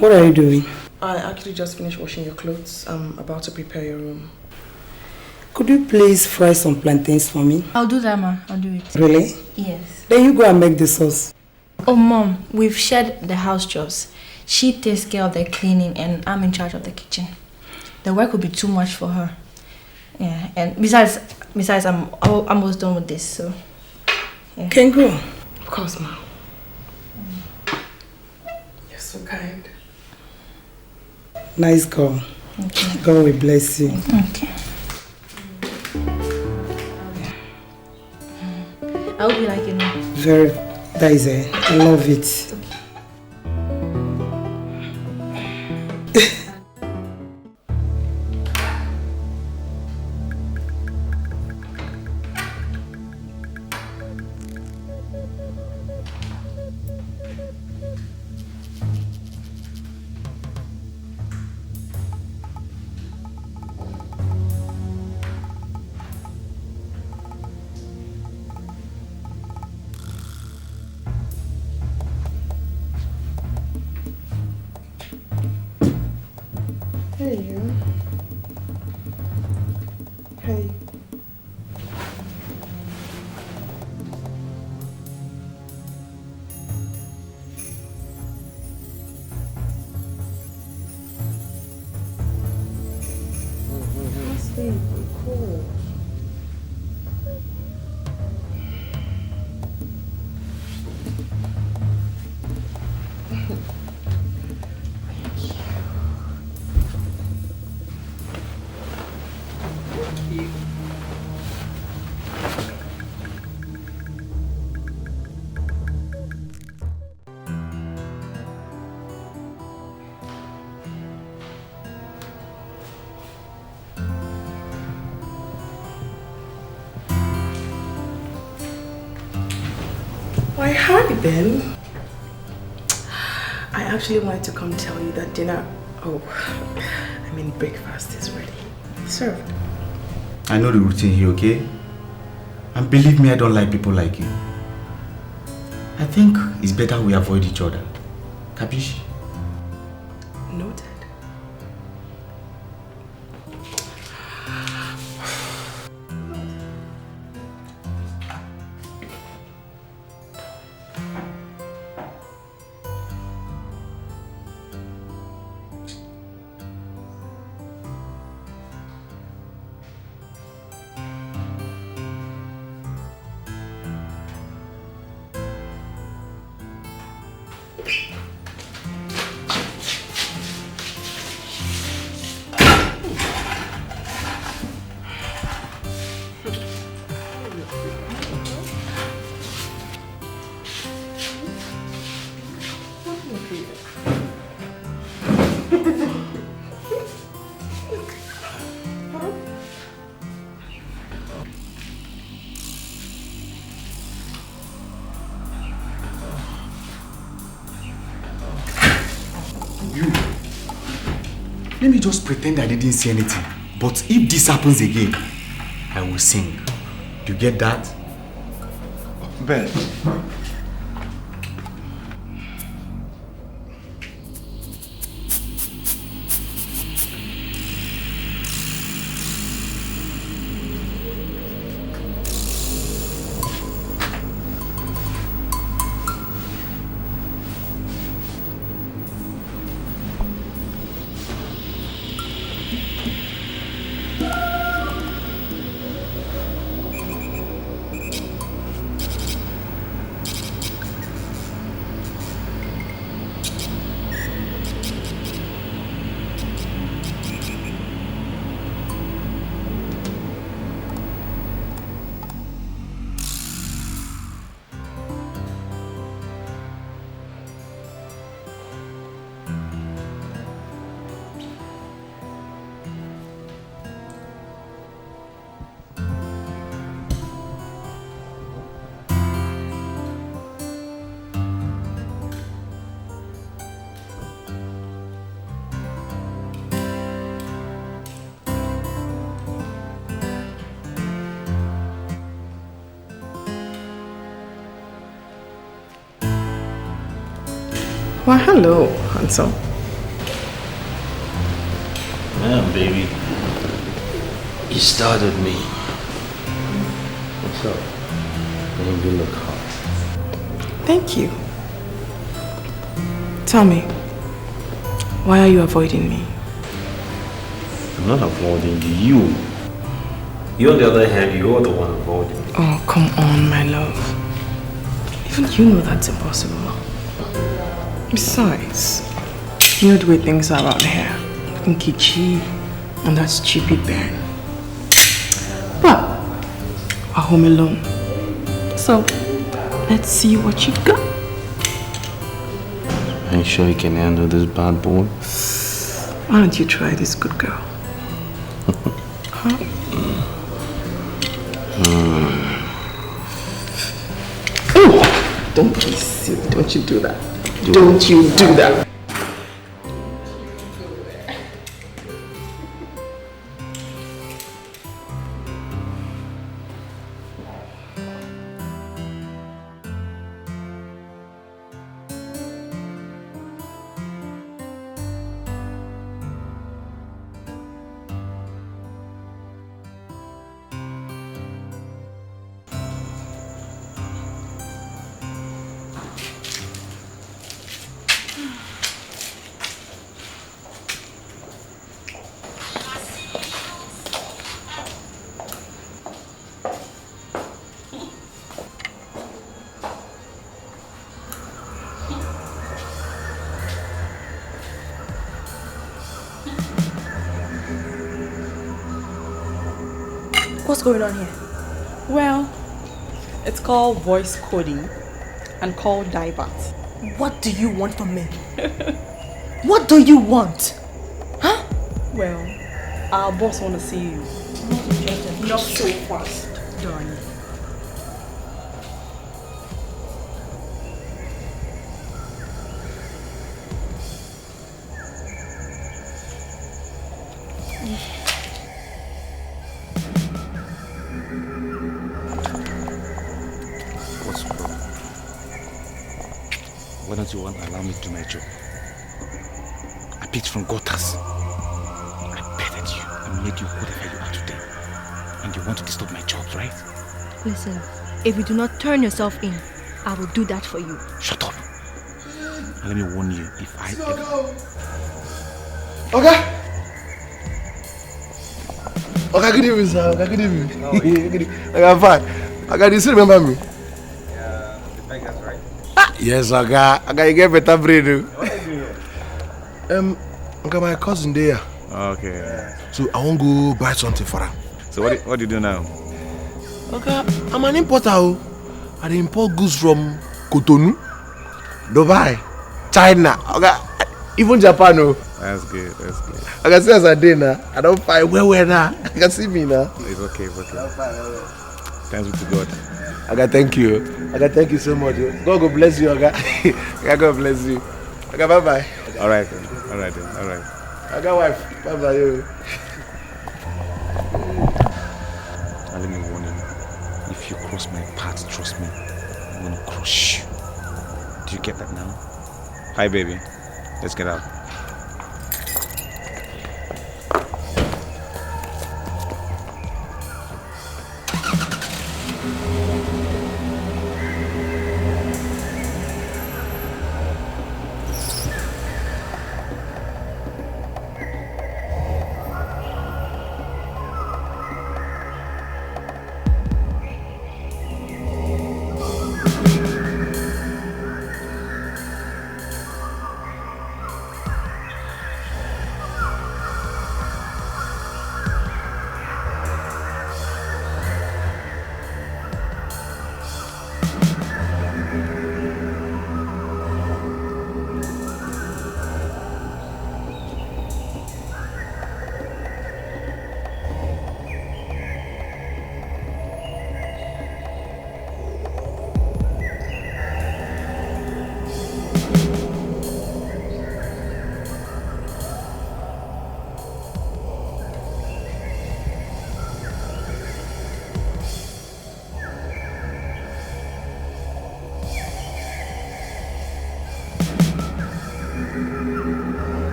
What are you doing? I actually just finished washing your clothes. I'm about to prepare your room. Could you please fry some plantains for me? I'll do that, ma. I'll do it. Really? Yes. Then you go and make the sauce. Oh, Mom, we've shared the house chores. She takes care of the cleaning and I'm in charge of the kitchen. The work will be too much for her. Yeah, and besides, I'm almost done with this, so... Yeah. Can go. Of course, Ma. You're so kind. Nice girl. Okay. God will bless you. Okay. I hope you like it now. Very, that is it. I love it. Why, hi Ben. I actually wanted to come tell you that dinner, breakfast is ready. Served. I know the routine here, okay? And believe me, I don't like people like you. I think it's better we avoid each other. Capiche? Noted. Let me just pretend I didn't see anything. But if this happens again, I will sing. Do you get that? Ben. Why, hello, handsome. Yeah, baby. You started me. What's up? You look hot. Thank you. Tell me, why are you avoiding me? I'm not avoiding you. You, on the other hand, you're the one avoiding me. Oh, come on, my love. Even you know that's impossible. Besides, you know the way things are out here. Nkichi and that stupid Ben. But we're home alone. So let's see what you got. Are you sure you can handle this bad boy? Why don't you try this, good girl? Huh? Oh, don't be silly. Don't you do that. Don't you do that. What's going on here? Well, it's called voice coding and called divert. What do you want from me? What do you want? Huh? Well, our boss wants to see you. Not interested. Not so fast, darling. because you won't allow me to do my job. I picked from gutters. I petted you and made you whatever you are today. And you want to disturb my job, right? Listen, if you do not turn yourself in, I will do that for you. Shut up. And let me warn you, if I ever... Okay. Okay, good evening, sir. Okay, good evening. How are you? Good evening. Okay, I'm fine. Okay, do you still remember me? Yeah, the beggars, right? Yes, okay. Okay, you get better bread. What are you doing here? Okay, my cousin there. Okay. So I won't go buy something for her. So what do you do now? Okay, I'm an importer. I import goods from Cotonou, Dubai, China, okay, even Japan. That's good, that's good. I can see as I did now. I don't find where now. I can see me now. It's okay, it's okay. Thanks be to God. Okay, thank you. Okay, thank you so much. God bless you, okay? Okay, God bless you. Okay, bye-bye. Alright then, alright. Okay, wife, bye-bye. And let me warn you, if you cross my path, trust me, I'm gonna crush you. Do you get that now? Hi, baby. Let's get out.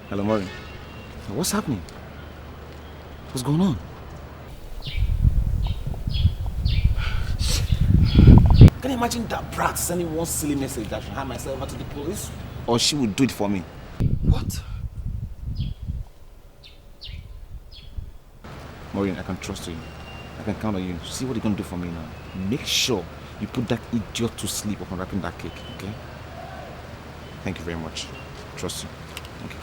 Hello, Maureen. What's happening? What's going on? Can you imagine that brat sending one silly message that I should hand myself over to the police? Or she would do it for me? What? Maureen, I can trust you. I can count on you. See what you're going to do for me now. Make sure you put that idiot to sleep upon wrapping that cake, okay? Thank you very much. Trust you. Thank you.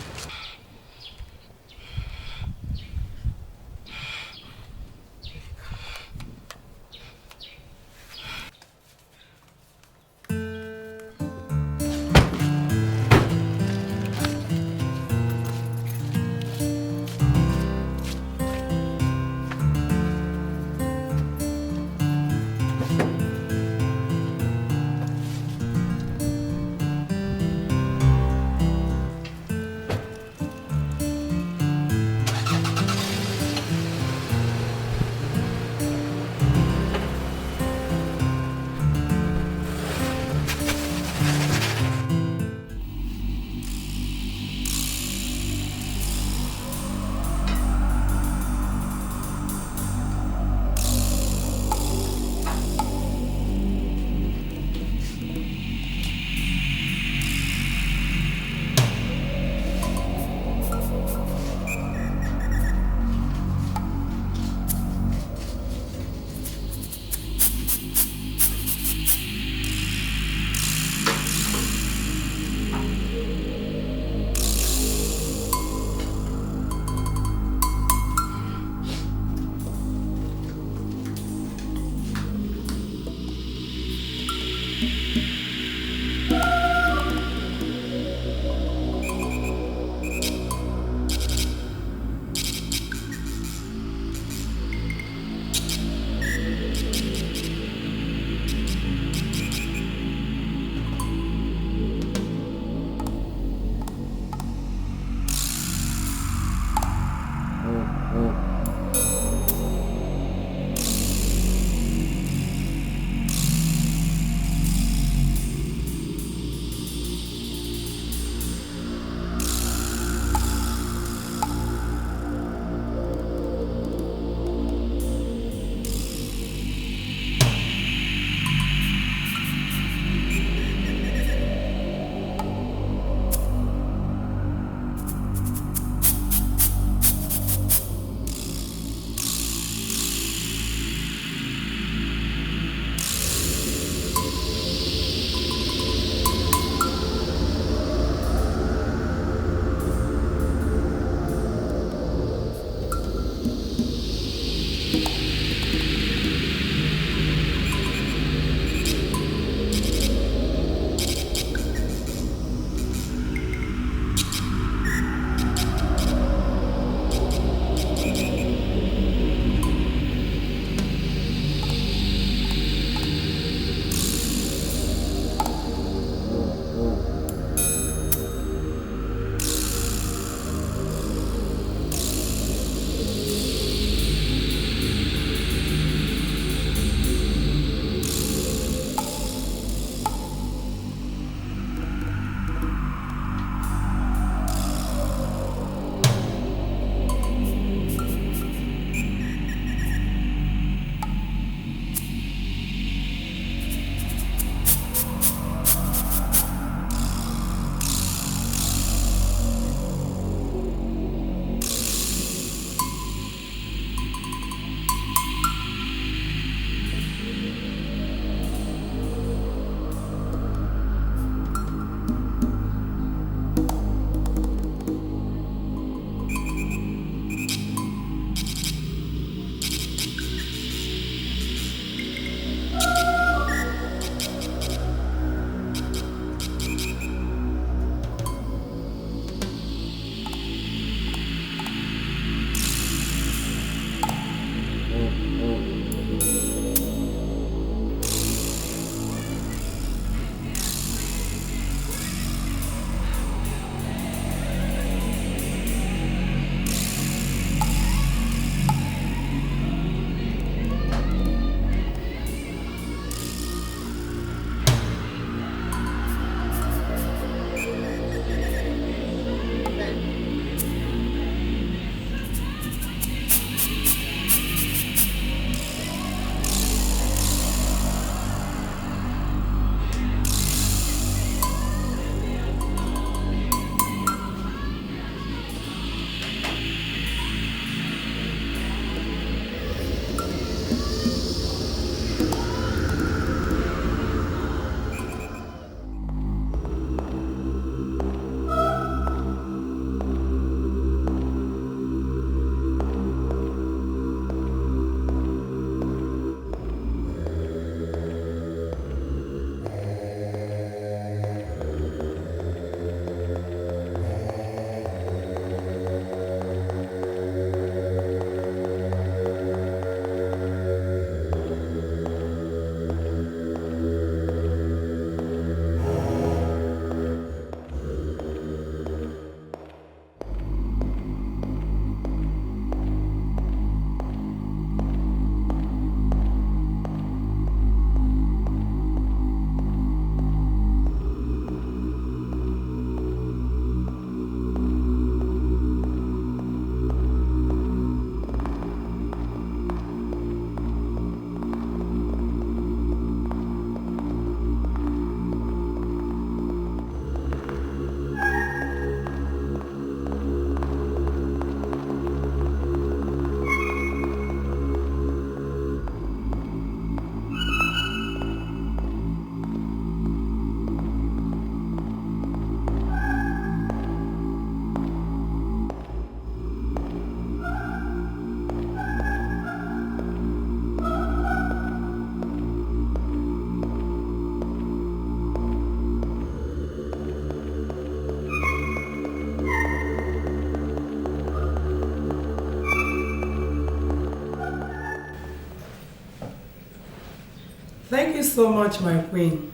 Thank you so much, my queen.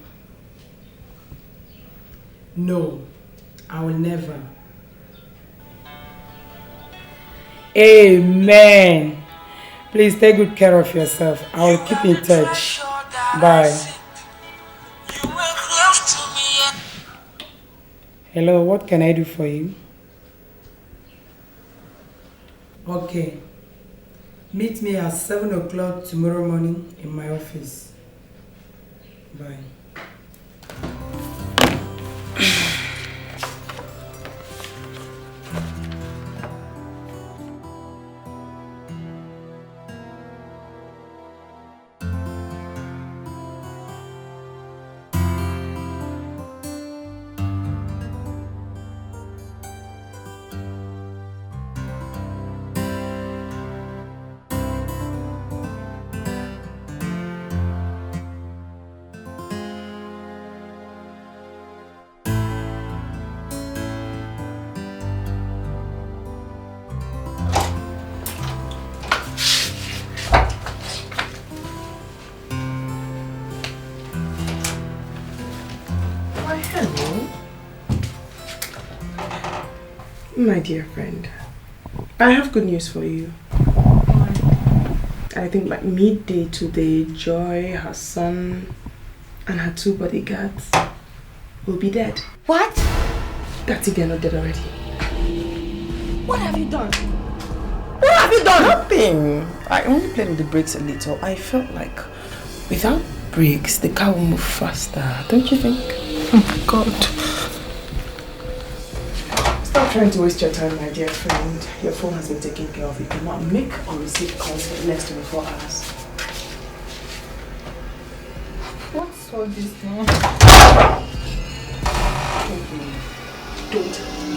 No, I will never. Amen. Please take good care of yourself. I will keep in touch. Bye. Hello, what can I do for you? Okay. Meet me at 7 o'clock tomorrow morning in my office. Bye. My dear friend, I have good news for you. I think by midday today, Joy, her son, and her 2 bodyguards will be dead. What? That's if they're not dead already. What have you done? What have you done? Nothing. I only played with the brakes a little. I felt like without brakes, the car will move faster. Don't you think? Oh my God. Stop trying to waste your time, my dear friend. Your phone has been taken care of. You cannot make or receive calls for the next 24 hours. What's all this now? Don't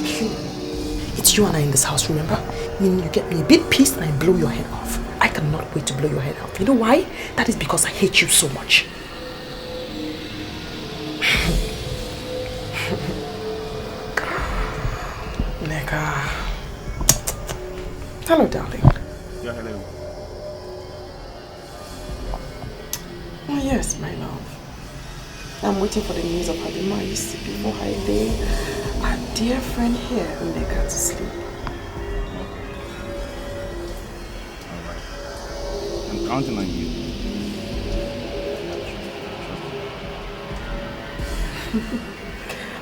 kill me. It's you and I in this house, remember? Meaning you get me a bit pissed and I blow your head off. I cannot wait to blow your head off. You know why? That is because I hate you so much. Nigga. Hello, darling. Yeah, hello. Oh, yes, my love. I'm waiting for the news of her demise before I lay our dear friend here and make her to sleep. Alright. I'm counting on you.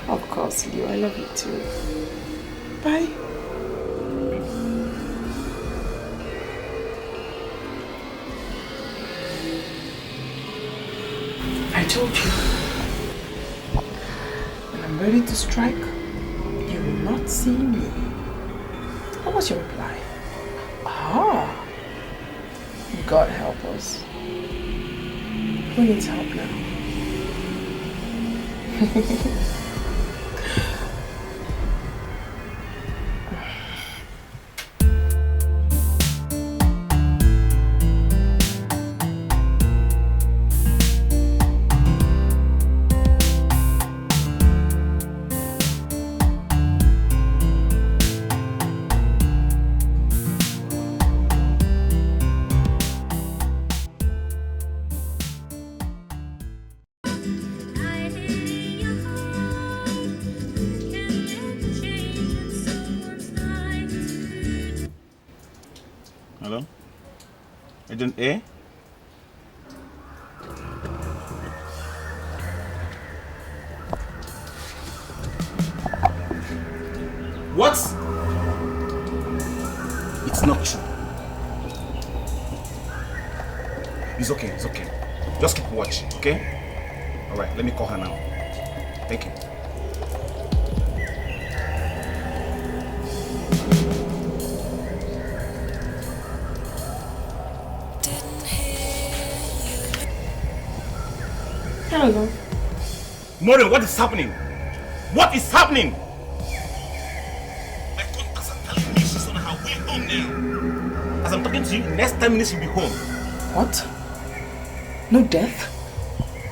Of course, Leo. I love you too. Bye. I told you. When I'm ready to strike, you will not see me. What was your reply? Ah. God help us. Who needs help now? Hello? Agent A? What? It's not true. It's okay, it's okay. Just keep watching, okay? Alright, let me call her now. Thank you. Hello. Maureen, what is happening? What is happening? My contacts are telling me she's on her way home now. As I'm talking to you, next 10 minutes she'll be home. What? No death?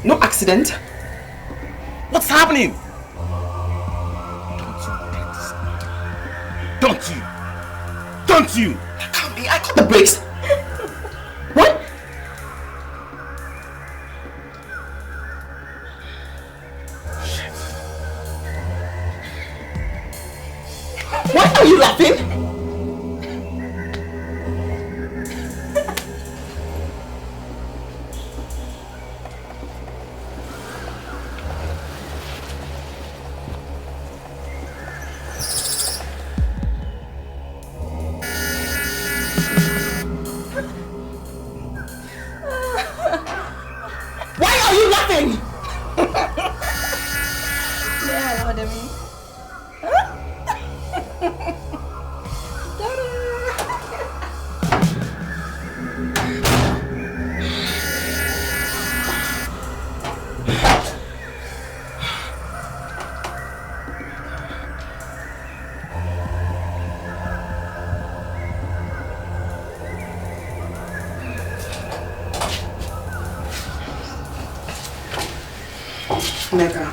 No accident? What's happening? Don't you? Don't you? Can't be. I got the brakes. What? are you laughing? Why are you laughing? Yeah, what I mean. Nega,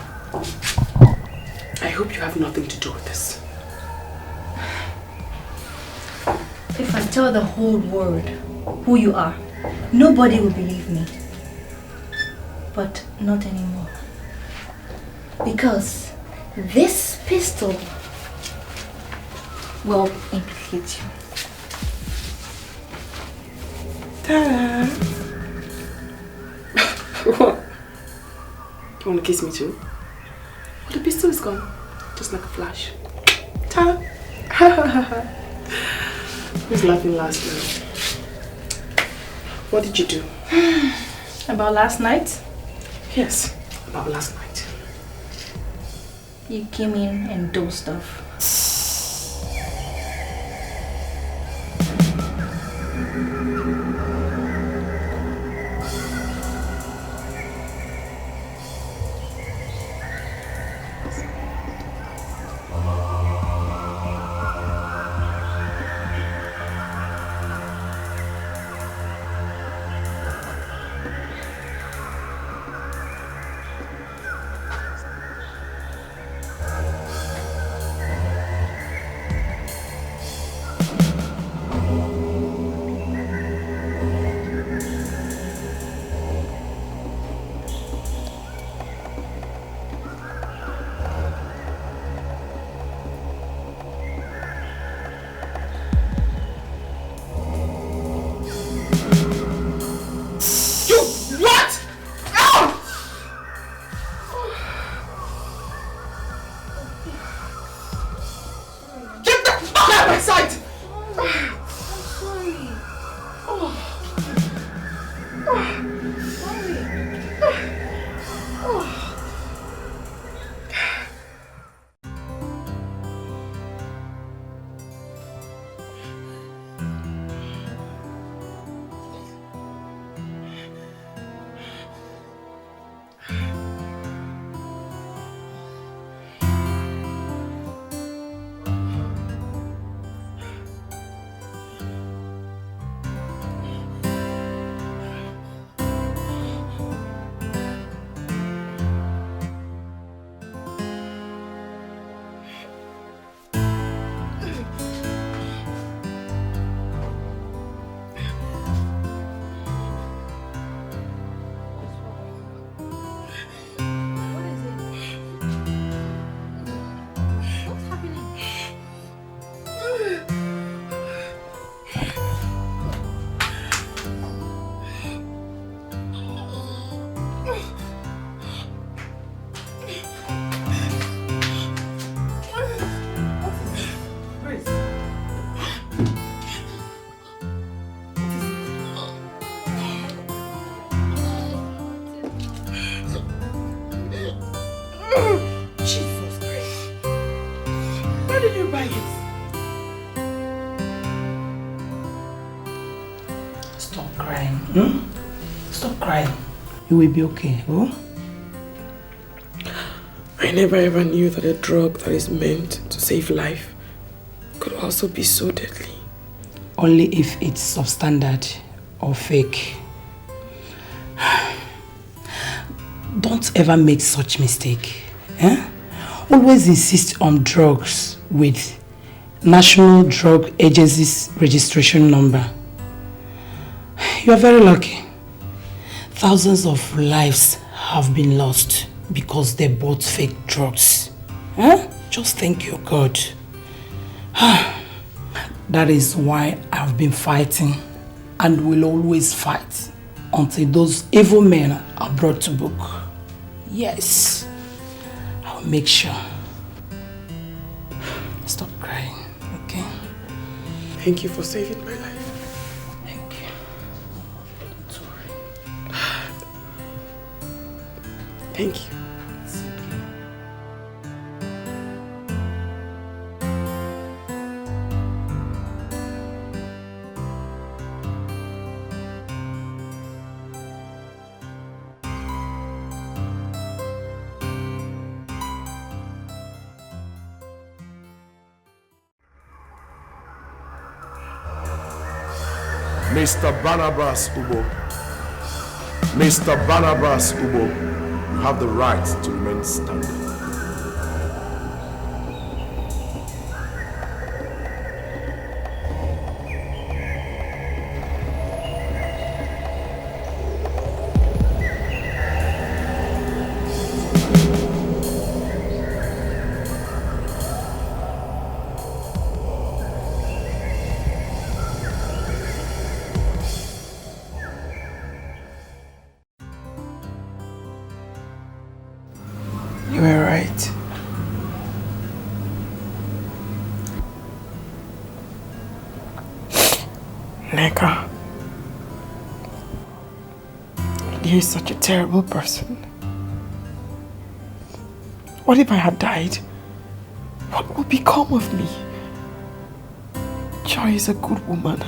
I hope you have nothing to do with this. If I tell the whole world who you are, nobody will believe me. But not anymore. Because this pistol will implicate you. Ta-da! What? You want to kiss me too? Well, the pistol is gone. Just like a flash. Ta! Who's laughing last now? What did you do? About last night? Yes, about last night. You came in and dozed off. Jesus Christ. Where did you buy it? Stop crying. Stop crying. You will be okay, oh? I never ever knew that a drug that is meant to save life could also be so deadly. Only if it's substandard or fake. Don't ever make such mistake. Always insist on drugs with National Drug Agency's registration number. You are very lucky. Thousands of lives have been lost because they bought fake drugs. Just thank your God. That is why I've been fighting and will always fight until those evil men are brought to book. Yes, I'll make sure. Stop crying, okay? Thank you for saving my life. Thank you. Don't worry. Thank you. Mr. Barnabas Ubo. Mr. Barnabas Ubo, you have the right to remain standing. You were right. Neka, you're such a terrible person. What if I had died? What would become of me? Joy is a good woman.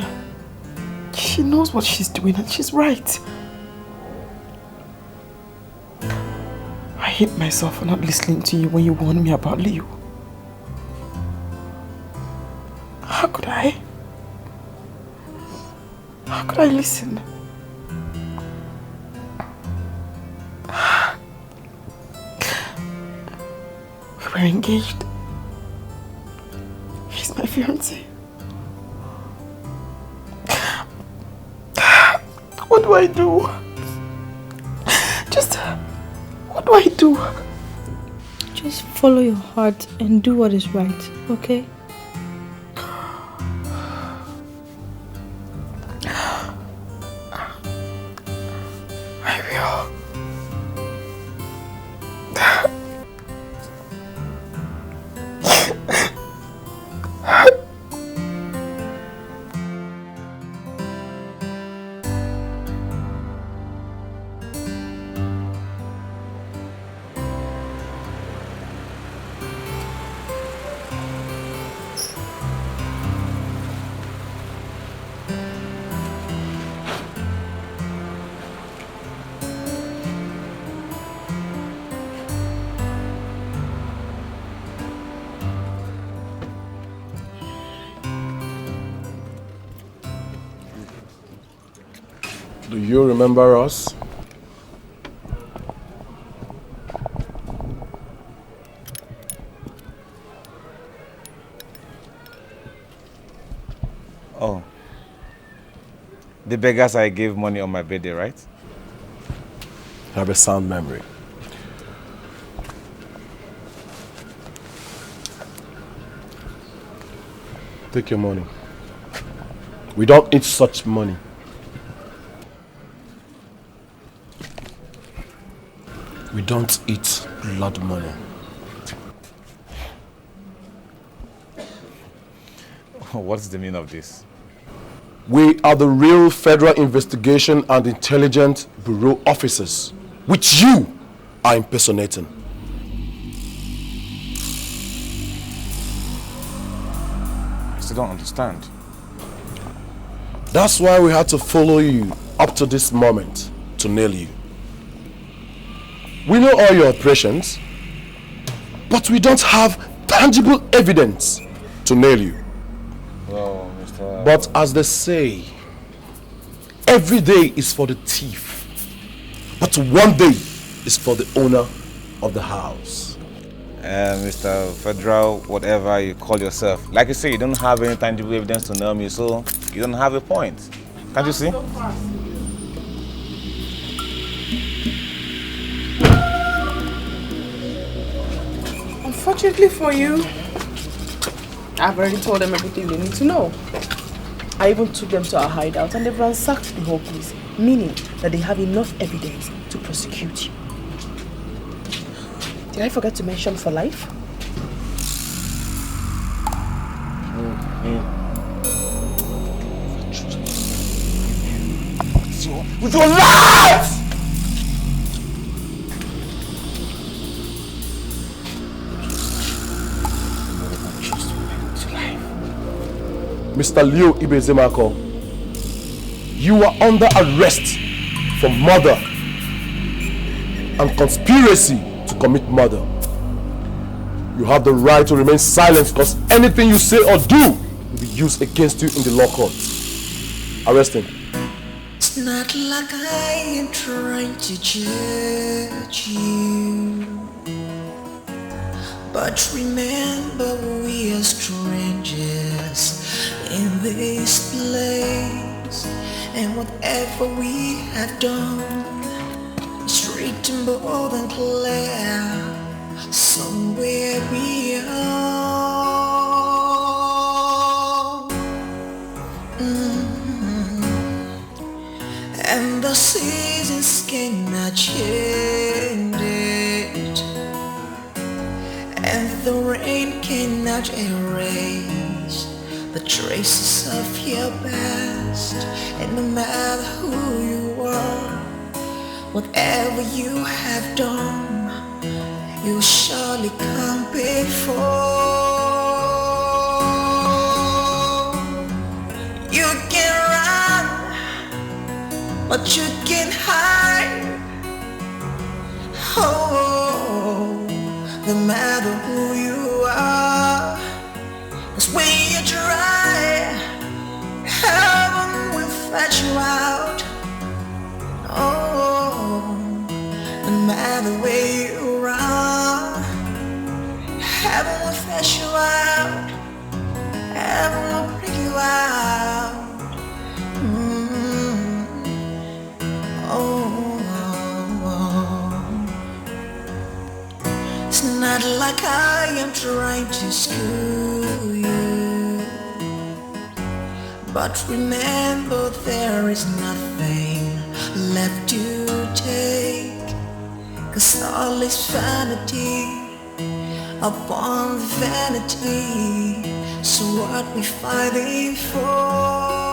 She knows what she's doing and she's right. I hate myself for not listening to you when you warned me about Leo. How could I? How could I listen? We were engaged. He's my fiancé. What do I do? What do I do? Just follow your heart and do what is right, okay? I will. Do you remember us? Oh. The beggars I gave money on my birthday, right? I have a sound memory. Take your money. We don't eat such money. We don't eat blood money. What's the meaning of this? We are the real Federal Investigation and Intelligence Bureau officers, which you are impersonating. I still don't understand. That's why we had to follow you up to this moment to nail you. We know all your operations, but we don't have tangible evidence to nail you. Well, Mr. But as they say, every day is for the thief, but one day is for the owner of the house. Mr. Federal, whatever you call yourself. Like you say, you don't have any tangible evidence to nail me, so you don't have a point. Can't you see? Unfortunately for you, I've already told them everything they need to know. I even took them to our hideout and they've ransacked the whole place, meaning that they have enough evidence to prosecute you. Did I forget to mention for life? With your life! Mr. Leo Ibezemako, you are under arrest for murder and conspiracy to commit murder. You have the right to remain silent because anything you say or do will be used against you in the law courts. Arrest him. It's not like I am trying to judge you, but remember we are strangers in this place, and whatever we have done is written bold and clear somewhere beyond. And the seasons cannot change it, and the rain cannot erase the traces of your past. And no matter who you are, whatever you have done, you surely come before. You can run, but you can hide. Oh, no matter who you are, 'cause when you try, heaven will fetch you out. Oh, no matter where you run, heaven will fetch you out. Heaven will bring you out. It's not like I am trying to school you, but remember there is nothing left to take, 'cause all is vanity upon vanity. So what we fighting for?